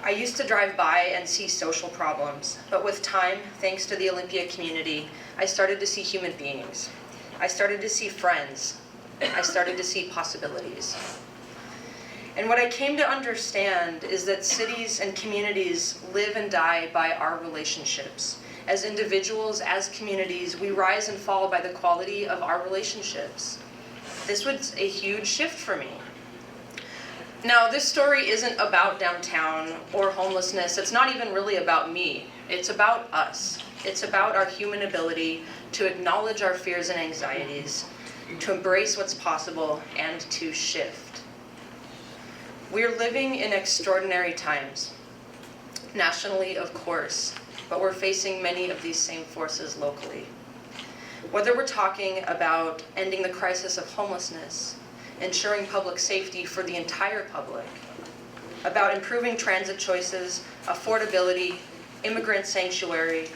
I used to drive by and see social problems, but with time, thanks to the Olympia community, I started to see human beings. I started to see friends. I started to see possibilities. And what I came to understand is that cities and communities live and die by our relationships. As individuals, as communities, we rise and fall by the quality of our relationships. This was a huge shift for me. Now, this story isn't about downtown or homelessness. It's not even really about me. It's about us. It's about our human ability to acknowledge our fears and anxieties, to embrace what's possible, and to shift. We're living in extraordinary times. Nationally, of course, but we're facing many of these same forces locally. Whether we're talking about ending the crisis of homelessness, ensuring public safety for the entire public, about improving transit choices, affordability, immigrant sanctuary,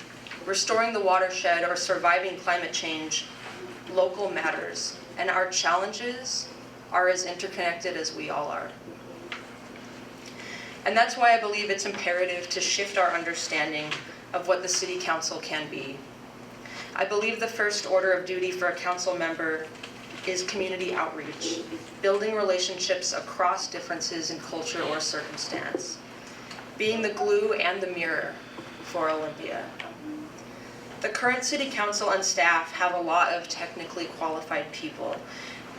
restoring the watershed, or surviving climate change, local matters, and our challenges are as interconnected as we all are. And that's why I believe it's imperative to shift our understanding of what the city council can be. I believe the first order of duty for a council member is community outreach, building relationships across differences in culture or circumstance, being the glue and the mirror for Olympia. The current city council and staff have a lot of technically qualified people,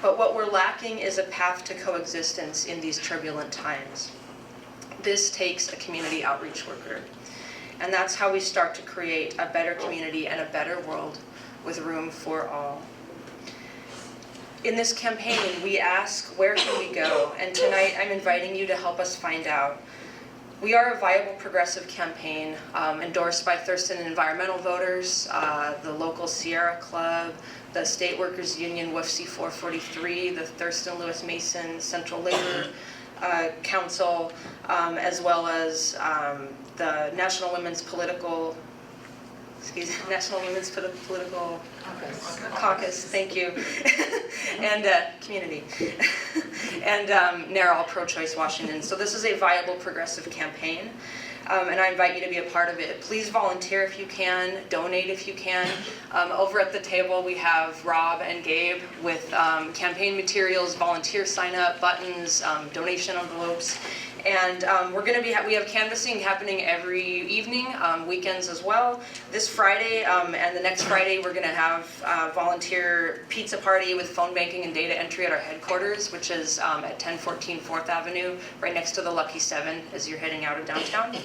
But what we're lacking is a path to coexistence in these turbulent times. This takes a community outreach worker. And that's how we start to create a better community and a better world with room for all. In this campaign, we ask, where can we go? And tonight, I'm inviting you to help us find out. We are a viable progressive campaign endorsed by Thurston environmental voters, the local Sierra Club, the State Workers Union WFC 443, the Thurston Lewis Mason Central Labor Council, as well as the National Women's Political Caucus, thank you, and community, and NARAL Pro-Choice Washington. So this is a viable progressive campaign, and I invite you to be a part of it. Please volunteer if you can, donate if you can. Over at the table we have Rob and Gabe with campaign materials, volunteer sign-up, buttons, donation envelopes. And we have canvassing happening every evening, weekends as well. This Friday and the next Friday, we're going to have a volunteer pizza party with phone banking and data entry at our headquarters, which is at 1014 4th Avenue, right next to the Lucky 7 as you're heading out of downtown.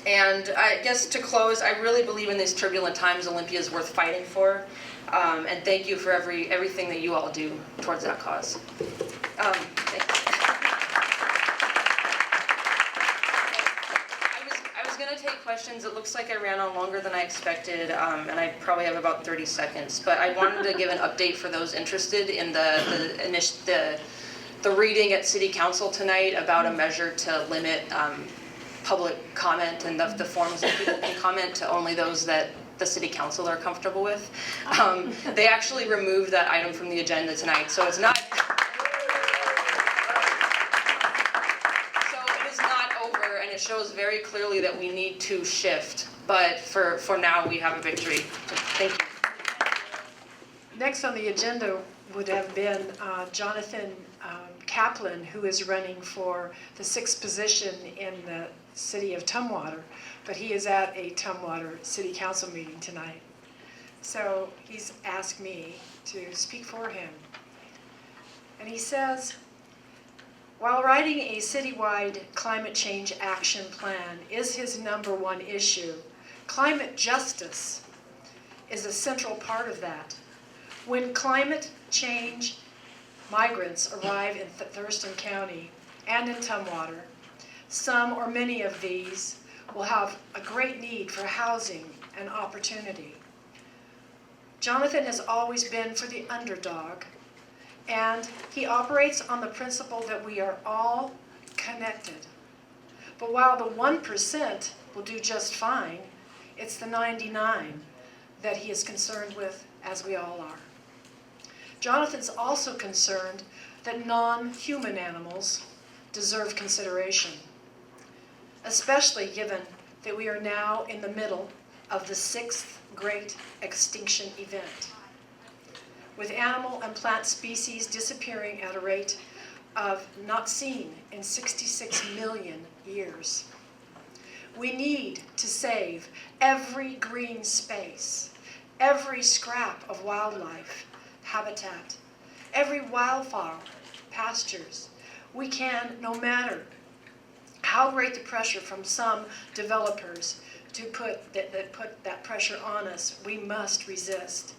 And I guess to close, I really believe in these turbulent times, Olympia is worth fighting for. And thank you for everything that you all do towards that cause. Thanks. Take questions. It looks like I ran on longer than I expected, and I probably have about 30 seconds. But I wanted to give an update for those interested in the reading at City Council tonight about a measure to limit public comment and the forms that people can comment to only those that the City Council are comfortable with. They actually removed that item from the agenda tonight, so it's not. It shows very clearly that we need to shift, but for now we have a victory. Thank you. Next on the agenda would have been Jonathan Kaplan, who is running for the 6th position in the city of Tumwater, but he is at a Tumwater City Council meeting tonight. So he's asked me to speak for him. And he says, while writing a citywide climate change action plan is his #1 issue, climate justice is a central part of that. When climate change migrants arrive in Thurston County and in Tumwater, some or many of these will have a great need for housing and opportunity. Jonathan has always been for the underdog, and he operates on the principle that we are all connected. But while the 1% will do just fine, it's the 99 that he is concerned with, as we all are. Jonathan's also concerned that non-human animals deserve consideration, especially given that we are now in the middle of the 6th great extinction event, with animal and plant species disappearing at a rate of not seen in 66 million years. We need to save every green space, every scrap of wildlife habitat, every wildflower pastures we can, no matter how great the pressure from some developers to put that pressure on us, we must resist.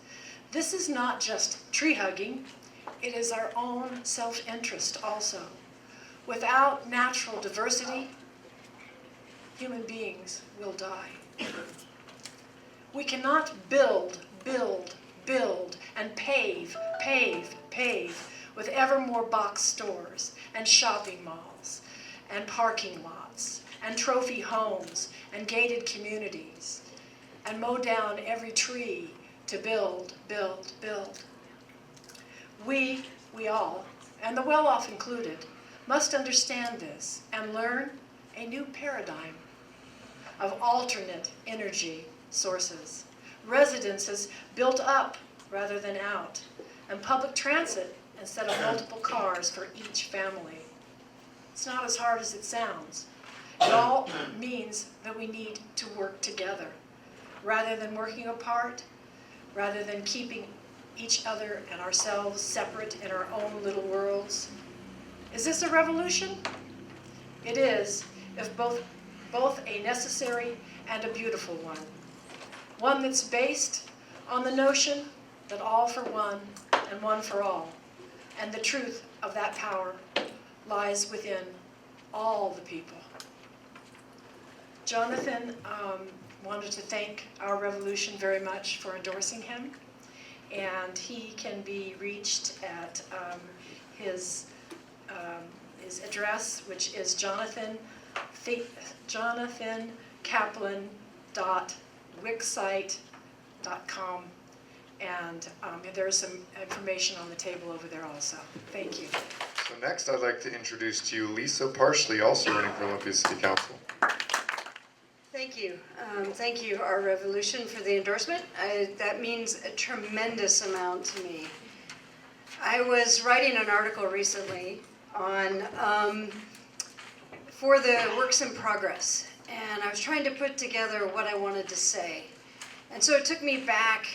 This is not just tree hugging, it is our own self-interest also. Without natural diversity, human beings will die. We cannot build, and pave with ever more box stores and shopping malls and parking lots and trophy homes and gated communities and mow down every tree to build. We all, and the well-off included, must understand this and learn a new paradigm of alternate energy sources, residences built up rather than out, and public transit instead of multiple cars for each family. It's not as hard as it sounds. It all means that we need to work together rather than working apart, rather than keeping each other and ourselves separate in our own little worlds. Is this a revolution? It is, if both a necessary and a beautiful one. One that's based on the notion that all for one and one for all, and the truth of that power lies within all the people. Jonathan wanted to thank our revolution very much for endorsing him, and he can be reached at his address, which is jonathankaplan.wixsite.com, and there's some information on the table over there also. Thank you. So next I'd like to introduce to you Lisa Parshley, also running for Olympia City Council. Thank you. Thank you, Our Revolution, for the endorsement. That means a tremendous amount to me. I was writing an article recently on for the works in progress, and I was trying to put together what I wanted to say. And so it took me back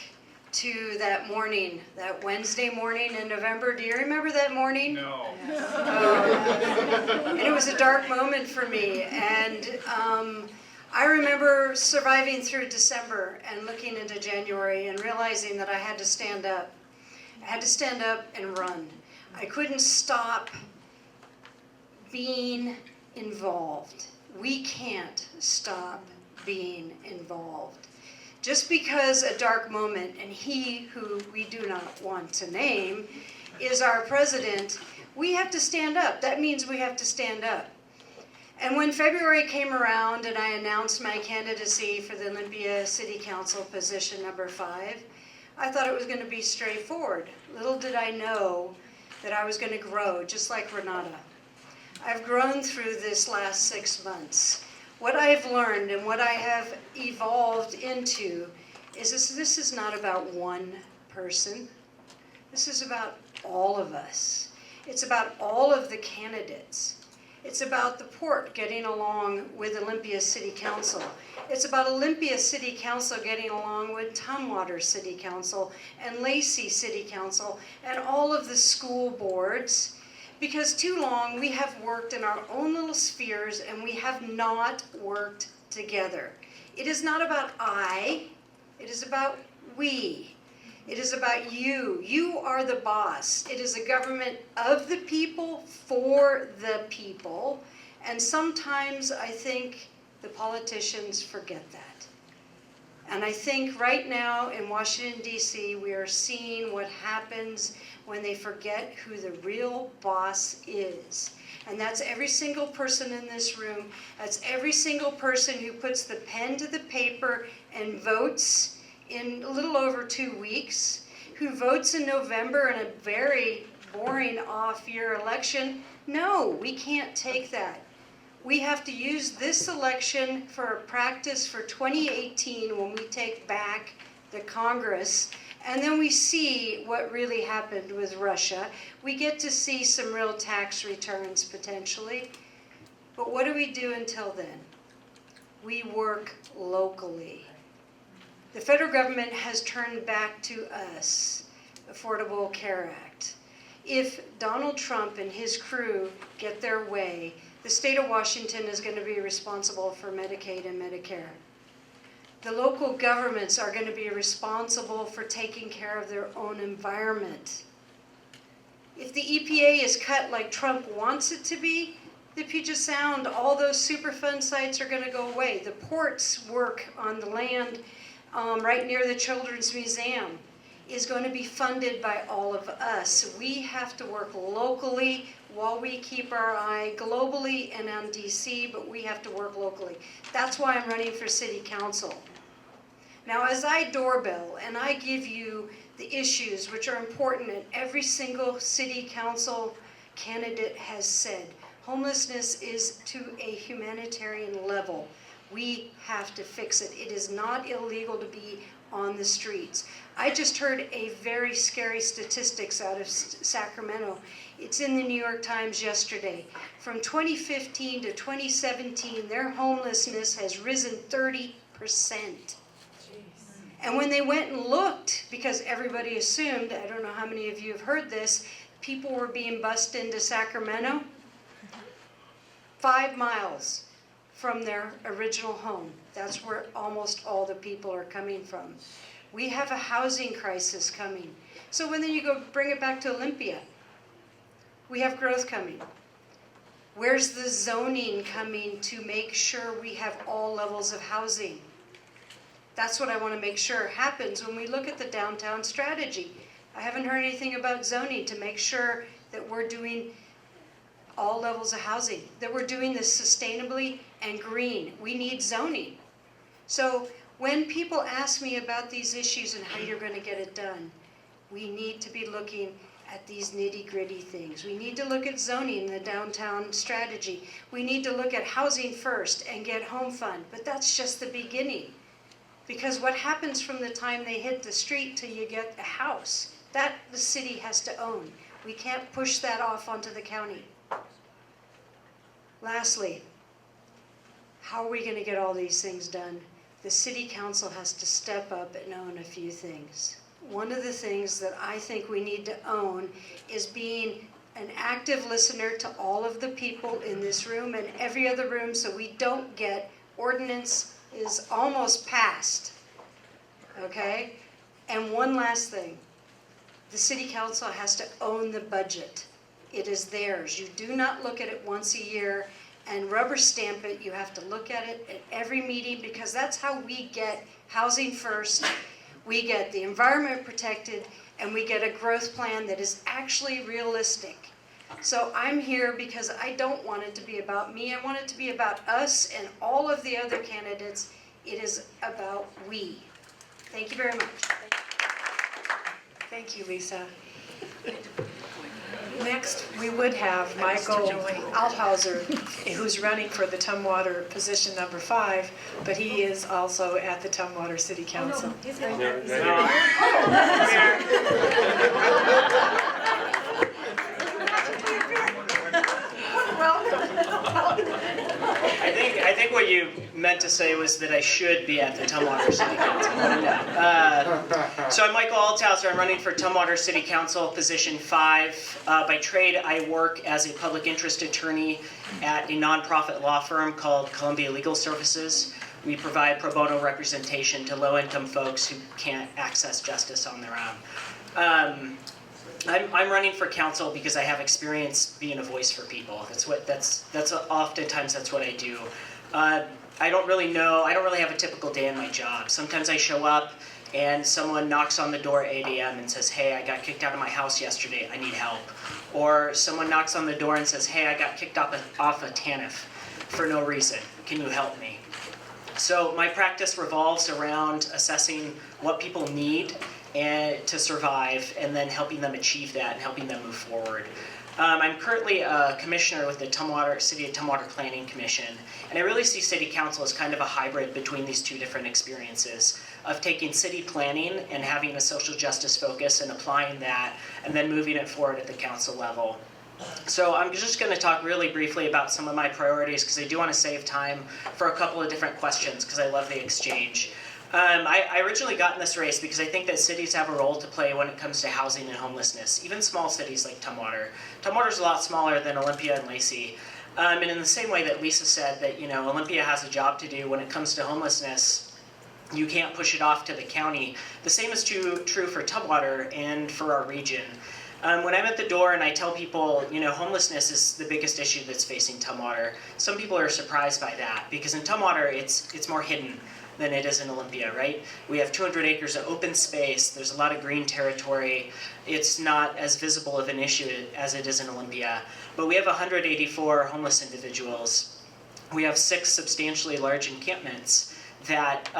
to that morning, that Wednesday morning in November. Do you remember that morning? No. And it was a dark moment for me, and I remember surviving through December and looking into January and realizing that I had to stand up. I had to stand up and run. I couldn't stop being involved. We can't stop being involved. Just because a dark moment, and he who we do not want to name is our president, we have to stand up. That means we have to stand up. And when February came around and I announced my candidacy for the Olympia City Council position number 5, I thought it was going to be straightforward. Little did I know that I was going to grow, just like Renata. I've grown through this last 6 months. What I've learned and what I have evolved into is this is not about one person. This is about all of us. It's about all of the candidates. It's about the port getting along with Olympia City Council. It's about Olympia City Council getting along with Tumwater City Council and Lacey City Council and all of the school boards. Because too long we have worked in our own little spheres and we have not worked together. It is not about I, it is about we. It is about you. You are the boss. It is a government of the people, for the people. And sometimes I think the politicians forget that. And I think right now in Washington, D.C., we are seeing what happens when they forget who the real boss is. And that's every single person in this room. That's every single person who puts the pen to the paper and votes in a little over 2 weeks, who votes in November in a very boring off-year election. No, we can't take that. We have to use this election for a practice for 2018 when we take back the Congress, and then we see what really happened with Russia. We get to see some real tax returns potentially. But what do we do until then? We work locally. The federal government has turned back to us, Affordable Care Act. If Donald Trump and his crew get their way, the state of Washington is going to be responsible for Medicaid and Medicare. The local governments are going to be responsible for taking care of their own environment. If the EPA is cut like Trump wants it to be, the Puget Sound, all those Superfund sites are going to go away. The ports work on the land right near the Children's Museum is going to be funded by all of us. We have to work locally while we keep our eye globally and on DC, but we have to work locally. That's why I'm running for City Council. Now, as I doorbell and I give you the issues which are important, and every single City Council candidate has said, homelessness is to a humanitarian level. We have to fix it. It is not illegal to be on the streets. I just heard a very scary statistics out of Sacramento. It's in the New York Times yesterday. From 2015 to 2017, their homelessness has risen 30%. And when they went and looked, because everybody assumed, I don't know how many of you have heard this, people were being bussed into Sacramento, 5 miles from their original home. That's where almost all the people are coming from. We have a housing crisis coming. So when then you go bring it back to Olympia, we have growth coming. Where's the zoning coming to make sure we have all levels of housing? That's what I want to make sure happens when we look at the downtown strategy. I haven't heard anything about zoning to make sure that we're doing all levels of housing, that we're doing this sustainably and green. We need zoning. So when people ask me about these issues and how you're going to get it done, we need to be looking at these nitty-gritty things. We need to look at zoning in the downtown strategy. We need to look at housing first and get home fund, but that's just the beginning. Because what happens from the time they hit the street till you get a house, that the city has to own. We can't push that off onto the county. Lastly, how are we going to get all these things done? The city council has to step up and own a few things. One of the things that I think we need to own is being an active listener to all of the people in this room and every other room, so we don't get ordinance is almost passed, okay? And one last thing, the city council has to own the budget. It is theirs. You do not look at it once a year and rubber stamp it. You have to look at it at every meeting, because that's how we get housing first, we get the environment protected, and we get a growth plan that is actually realistic. So I'm here because I don't want it to be about me. I want it to be about us and all of the other candidates. It is about we. Thank you very much. Thank you, Lisa. Next, we would have Michael Althauser, who's running for the Tumwater position number 5, but he is also at the Tumwater City Council. I think what you meant to say was that I should be at the Tumwater City Council. So I'm Michael Althauser. I'm running for Tumwater City Council, position 5. By trade, I work as a public interest attorney at a nonprofit law firm called Columbia Legal Services. We provide pro bono representation to low-income folks who can't access justice on their own. I'm running for council because I have experience being a voice for people. That's oftentimes that's what I do. I don't really have a typical day in my job. Sometimes I show up and someone knocks on the door at 8 a.m. and says, hey, I got kicked out of my house yesterday, I need help. Or someone knocks on the door and says, hey, I got kicked off a TANF for no reason, can you help me? So my practice revolves around assessing what people need to survive, and then helping them achieve that and helping them move forward. I'm currently a commissioner with the City of Tumwater Planning Commission, and I really see City Council as kind of a hybrid between these two different experiences of taking city planning and having a social justice focus and applying that, and then moving it forward at the council level. So I'm just going to talk really briefly about some of my priorities, because I do want to save time for a couple of different questions, because I love the exchange. I originally got in this race because I think that cities have a role to play when it comes to housing and homelessness, even small cities like Tumwater. Tumwater's a lot smaller than Olympia and Lacey. And in the same way that Lisa said that, Olympia has a job to do when it comes to homelessness, you can't push it off to the county. The same is true for Tumwater and for our region. When I'm at the door and I tell people, homelessness is the biggest issue that's facing Tumwater, some people are surprised by that, because in Tumwater it's more hidden than it is in Olympia, right? We have 200 acres of open space, there's a lot of green territory, it's not as visible of an issue as it is in Olympia. But we have 184 homeless individuals. We have 6 substantially large encampments that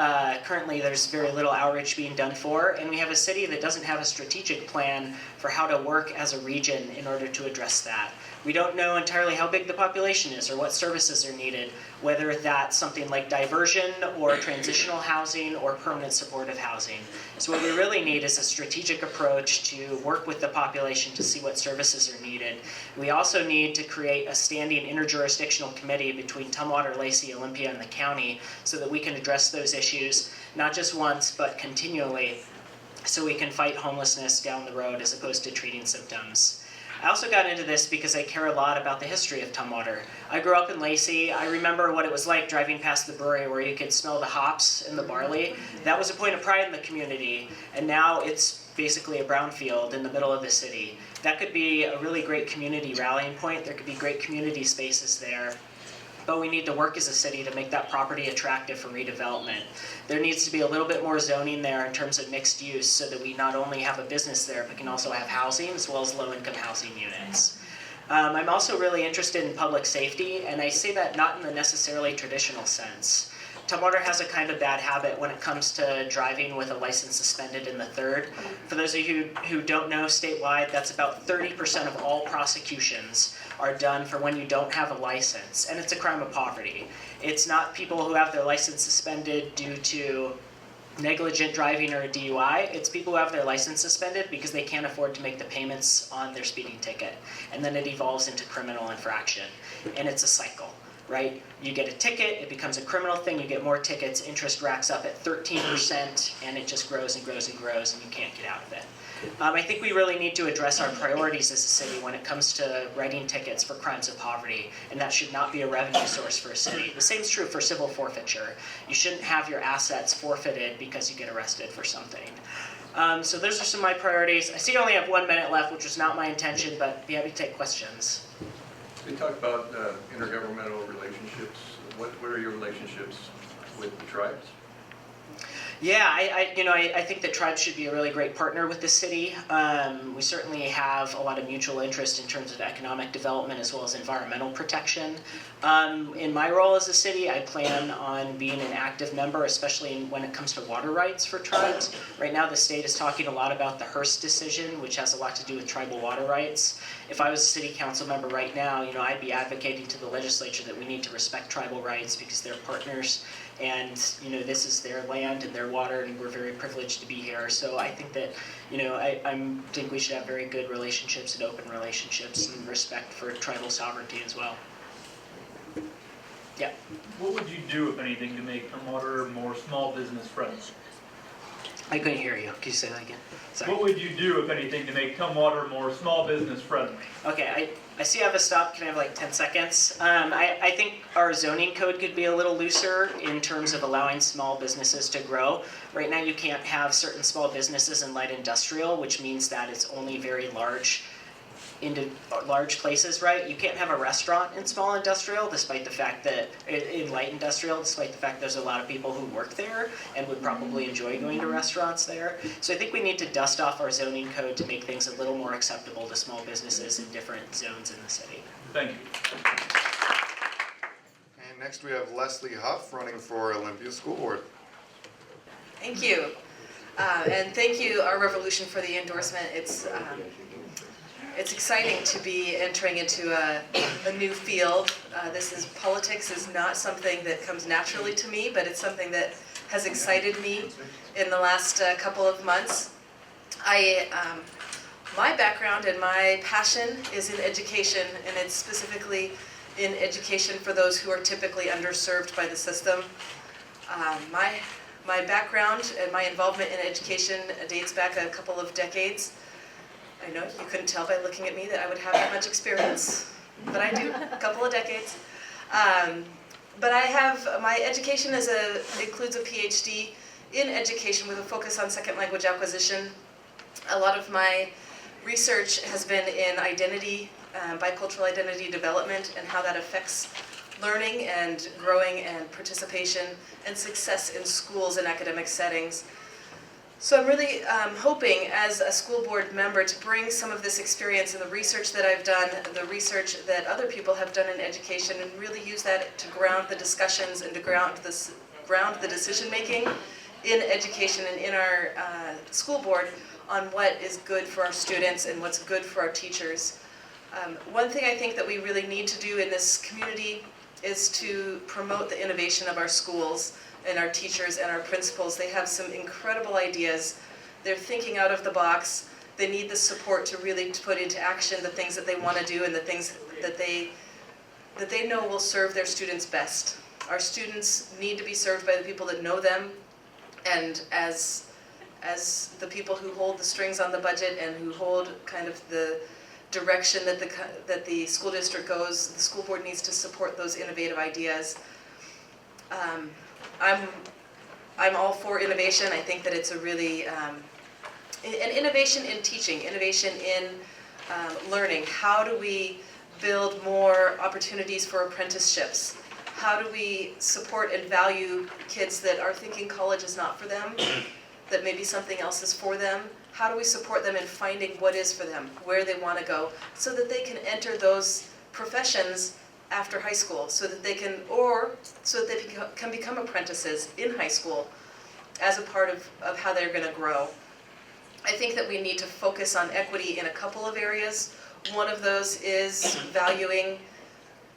currently there's very little outreach being done for, and we have a city that doesn't have a strategic plan for how to work as a region in order to address that. We don't know entirely how big the population is or what services are needed, whether that's something like diversion or transitional housing or permanent supportive housing. So what we really need is a strategic approach to work with the population to see what services are needed. We also need to create a standing interjurisdictional committee between Tumwater, Lacey, Olympia, and the county so that we can address those issues, not just once, but continually, so we can fight homelessness down the road as opposed to treating symptoms. I also got into this because I care a lot about the history of Tumwater. I grew up in Lacey. I remember what it was like driving past the brewery where you could smell the hops and the barley. That was a point of pride in the community, and now it's basically a brownfield in the middle of the city. That could be a really great community rallying point. There could be great community spaces there. But we need to work as a city to make that property attractive for redevelopment. There needs to be a little bit more zoning there in terms of mixed use so that we not only have a business there, but can also have housing as well as low-income housing units. I'm also really interested in public safety, and I say that not in the necessarily traditional sense. Tumwater has a kind of bad habit when it comes to driving with a license suspended in the third. For those of you who don't know, statewide, that's about 30% of all prosecutions are done for when you don't have a license, and it's a crime of poverty. It's not people who have their license suspended due to negligent driving or a DUI. It's people who have their license suspended because they can't afford to make the payments on their speeding ticket, and then it evolves into criminal infraction, and it's a cycle. Right? You get a ticket, it becomes a criminal thing, you get more tickets, interest racks up at 13%, and it just grows and grows and grows, and you can't get out of it. I think we really need to address our priorities as a city when it comes to writing tickets for crimes of poverty, and that should not be a revenue source for a city. The same is true for civil forfeiture. You shouldn't have your assets forfeited because you get arrested for something. So those are some of my priorities. I see I only have 1 minute left, which was not my intention, but be happy to take questions. You talk about intergovernmental relationships. What are your relationships with the tribes? Yeah, I think that tribes should be a really great partner with the city. We certainly have a lot of mutual interest in terms of economic development as well as environmental protection. In my role as a city, I plan on being an active member, especially when it comes to water rights for tribes. Right now, the state is talking a lot about the Hearst decision, which has a lot to do with tribal water rights. If I was a city council member right now, I'd be advocating to the legislature that we need to respect tribal rights because they're partners. And this is their land and their water, and we're very privileged to be here. So I think that I think we should have very good relationships and open relationships and respect for tribal sovereignty as well. Yeah. What would you do, if anything, to make Tumwater more small business friendly? I couldn't hear you. Can you say that again? Sorry. What would you do, if anything, to make Tumwater more small business friendly? Okay, I see I have a stop. Can I have like 10 seconds? I think our zoning code could be a little looser in terms of allowing small businesses to grow. Right now you can't have certain small businesses in light industrial, which means that it's only very large places, right? You can't have a restaurant in small industrial, despite the fact that, in light industrial, despite the fact there's a lot of people who work there and would probably enjoy going to restaurants there. So I think we need to dust off our zoning code to make things a little more acceptable to small businesses in different zones in the city. Thank you. And next we have Leslie Huff running for Olympia School Board. Thank you. And thank you, our Revolution, for the endorsement. It's exciting to be entering into a new field. Politics is not something that comes naturally to me, but it's something that has excited me in the last couple of months. My background and my passion is in education, and it's specifically in education for those who are typically underserved by the system. My background and my involvement in education dates back a couple of decades. I know you couldn't tell by looking at me that I would have that much experience, but I do, a couple of decades. But I have, my education includes a PhD in education with a focus on second language acquisition. A lot of my research has been in identity, bicultural identity development, and how that affects learning and growing and participation and success in schools and academic settings. So I'm really hoping, as a school board member, to bring some of this experience and the research that I've done, the research that other people have done in education, and really use that to ground the discussions and to ground the decision-making in education and in our school board on what is good for our students and what's good for our teachers. One thing I think that we really need to do in this community is to promote the innovation of our schools and our teachers and our principals. They have some incredible ideas. They're thinking out of the box. They need the support to really put into action the things that they want to do and the things that they know will serve their students best. Our students need to be served by the people that know them, and as the people who hold the strings on the budget and who hold kind of the direction that the school district goes, the school board needs to support those innovative ideas. I'm all for innovation. I think that it's a really, an innovation in teaching, innovation in learning. How do we build more opportunities for apprenticeships? How do we support and value kids that are thinking college is not for them, that maybe something else is for them? How do we support them in finding what is for them, where they want to go, so that they can enter those professions after high school, so that they can, or so that they can become apprentices in high school as a part of how they're going to grow. I think that we need to focus on equity in a couple of areas. One of those is valuing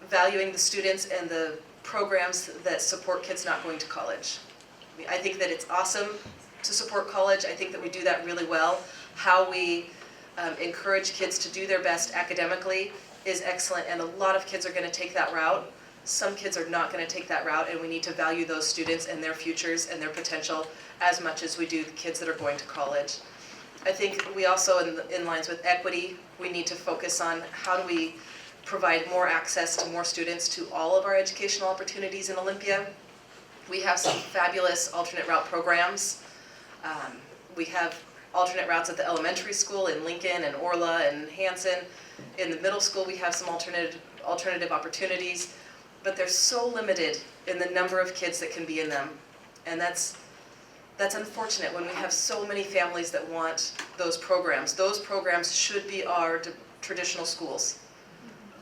the students and the programs that support kids not going to college. I think that it's awesome to support college. I think that we do that really well. How we encourage kids to do their best academically is excellent, and a lot of kids are going to take that route. Some kids are not going to take that route, and we need to value those students and their futures and their potential as much as we do the kids that are going to college. I think we also, in lines with equity, we need to focus on how do we provide more access to more students to all of our educational opportunities in Olympia. We have some fabulous alternate route programs. We have alternate routes at the elementary school in Lincoln and Orla and Hanson. In the middle school, we have some alternative opportunities, but they're so limited in the number of kids that can be in them. And that's unfortunate when we have so many families that want those programs. Those programs should be our traditional schools.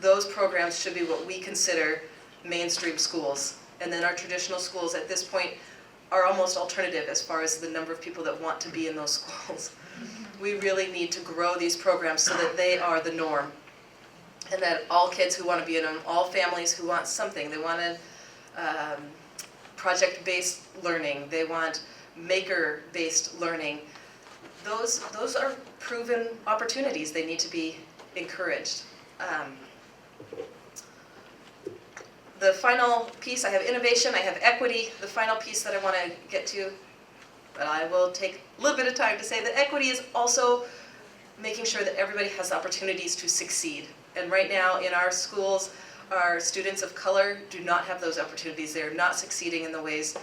Those programs should be what we consider mainstream schools. And then our traditional schools at this point are almost alternative as far as the number of people that want to be in those schools. We really need to grow these programs so that they are the norm, and that all kids who want to be in them, all families who want something, they want project-based learning, they want maker-based learning, those are proven opportunities. They need to be encouraged. The final piece, I have innovation, I have equity. The final piece that I want to get to, but I will take a little bit of time to say that equity is also making sure that everybody has opportunities to succeed. And right now in our schools, our students of color do not have those opportunities. They're not succeeding in the ways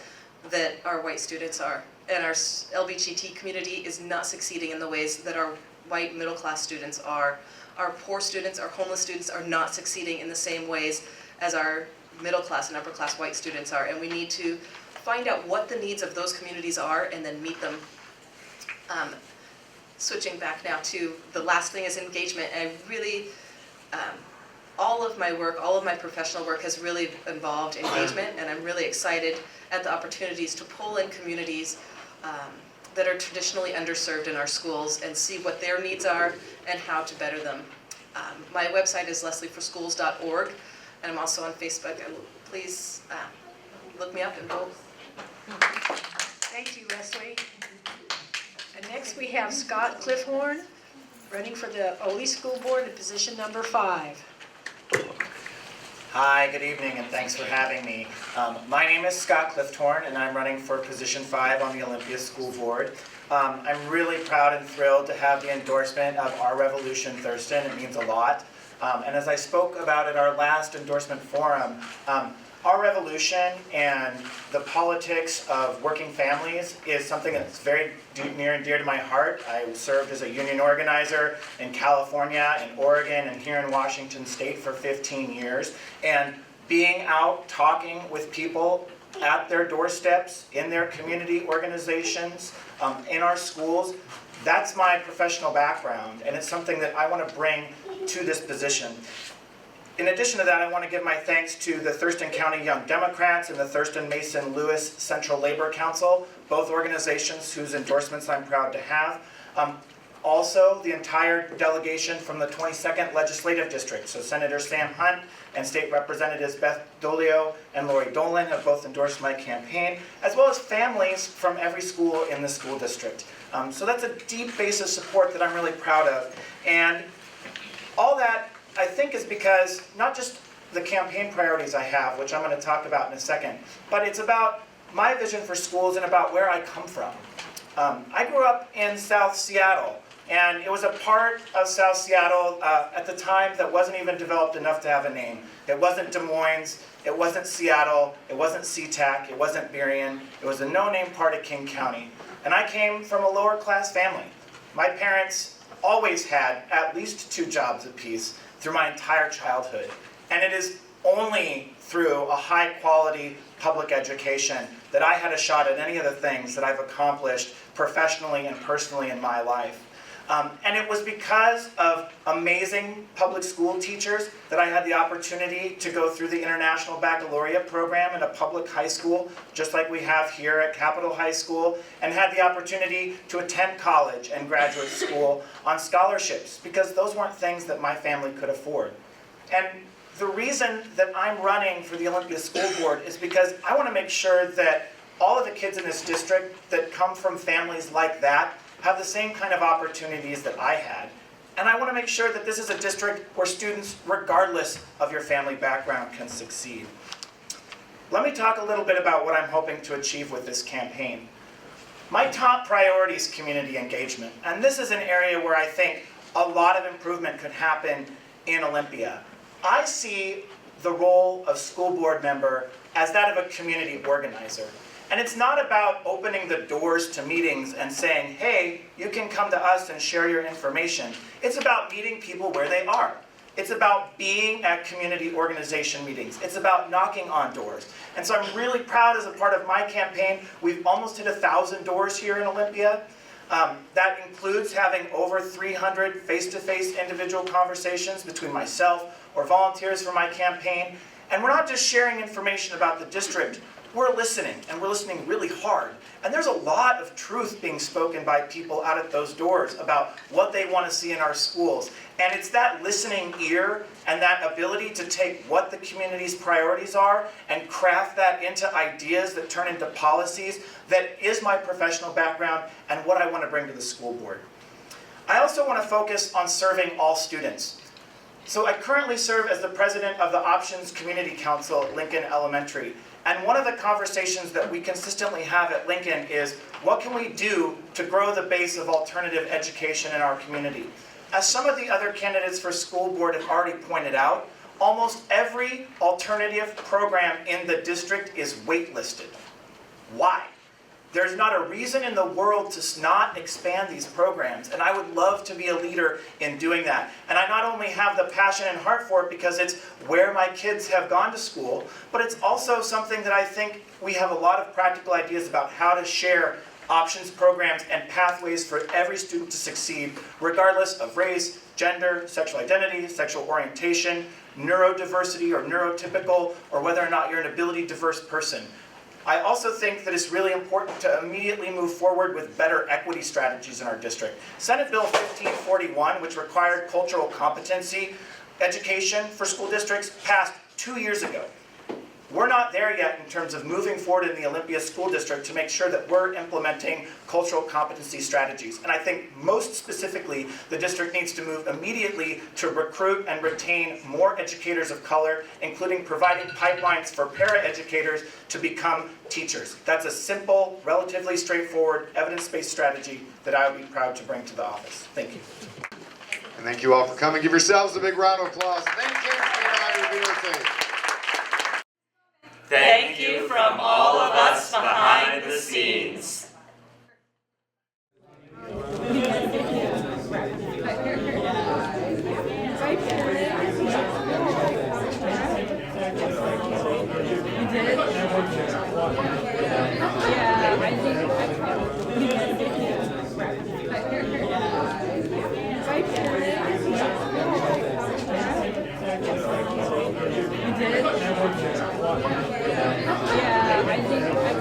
that our white students are. And our LGBTQ community is not succeeding in the ways that our white middle-class students are. Our poor students, our homeless students are not succeeding in the same ways as our middle-class and upper-class white students are. And we need to find out what the needs of those communities are and then meet them. Switching back now to the last thing is engagement. And I really, all of my work, all of my professional work has really involved engagement, and I'm really excited at the opportunities to pull in communities that are traditionally underserved in our schools and see what their needs are and how to better them. My website is leslieforschools.org, and I'm also on Facebook. Please look me up and vote. Thank you, Leslie. And next we have Scott Clifthorne, running for the Ole School Board in position number 5. Hi, good evening, and thanks for having me. My name is Scott Clifthorne, and I'm running for position 5 on the Olympia School Board. I'm really proud and thrilled to have the endorsement of our Revolution Thurston. It means a lot. And as I spoke about at our last endorsement forum, our revolution and the politics of working families is something that's very near and dear to my heart. I served as a union organizer in California, in Oregon, and here in Washington State for 15 years. And being out talking with people at their doorsteps, in their community organizations, in our schools, that's my professional background, and it's something that I want to bring to this position. In addition to that, I want to give my thanks to the Thurston County Young Democrats and the Thurston Mason Lewis Central Labor Council, both organizations whose endorsements I'm proud to have. Also, the entire delegation from the 22nd Legislative District, so Senator Sam Hunt and State Representatives Beth Dolio and Lori Dolan have both endorsed my campaign, as well as families from every school in the school district. So that's a deep base of support that I'm really proud of. And all that, I think, is because not just the campaign priorities I have, which I'm going to talk about in a second, but it's about my vision for schools and about where I come from. I grew up in South Seattle, and it was a part of South Seattle at the time that wasn't even developed enough to have a name. It wasn't Des Moines, it wasn't Seattle, it wasn't SeaTac, it wasn't Burien. It was a no-name part of King County. And I came from a lower class family. My parents always had at least 2 jobs apiece through my entire childhood. And it is only through a high-quality public education that I had a shot at any of the things that I've accomplished professionally and personally in my life. And it was because of amazing public school teachers that I had the opportunity to go through the International Baccalaureate program in a public high school, just like we have here at Capitol High School, and had the opportunity to attend college and graduate school on scholarships, because those weren't things that my family could afford. And the reason that I'm running for the Olympia School Board is because I want to make sure that all of the kids in this district that come from families like that have the same kind of opportunities that I had. And I want to make sure that this is a district where students, regardless of your family background, can succeed. Let me talk a little bit about what I'm hoping to achieve with this campaign. My top priority is community engagement, and this is an area where I think a lot of improvement could happen in Olympia. I see the role of school board member as that of a community organizer. And it's not about opening the doors to meetings and saying, hey, you can come to us and share your information. It's about meeting people where they are. It's about being at community organization meetings. It's about knocking on doors. And so I'm really proud as a part of my campaign, we've almost hit 1,000 doors here in Olympia. That includes having over 300 face-to-face individual conversations between myself or volunteers for my campaign. And we're not just sharing information about the district, we're listening, and we're listening really hard. And there's a lot of truth being spoken by people out at those doors about what they want to see in our schools. And it's that listening ear and that ability to take what the community's priorities are and craft that into ideas that turn into policies that is my professional background and what I want to bring to the school board. I also want to focus on serving all students. So I currently serve as the president of the Options Community Council at Lincoln Elementary. And one of the conversations that we consistently have at Lincoln is, what can we do to grow the base of alternative education in our community? As some of the other candidates for school board have already pointed out, almost every alternative program in the district is waitlisted. Why? There's not a reason in the world to not expand these programs, and I would love to be a leader in doing that. And I not only have the passion and heart for it because it's where my kids have gone to school, but it's also something that I think we have a lot of practical ideas about how to share options programs and pathways for every student to succeed, regardless of race, gender, sexual identity, sexual orientation, neurodiversity or neurotypical, or whether or not you're an ability diverse person. I also think that it's really important to immediately move forward with better equity strategies in our district. Senate Bill 1541, which required cultural competency education for school districts, passed 2 years ago. We're not there yet in terms of moving forward in the Olympia School District to make sure that we're implementing cultural competency strategies. And I think most specifically, the district needs to move immediately to recruit and retain more educators of color, including providing pipelines for paraeducators to become teachers. That's a simple, relatively straightforward, evidence-based strategy that I would be proud to bring to the office. Thank you. And thank you all for coming. Give yourselves a big round of applause. Thank you for being here. Thank you from all of us behind the scenes. Yeah, I think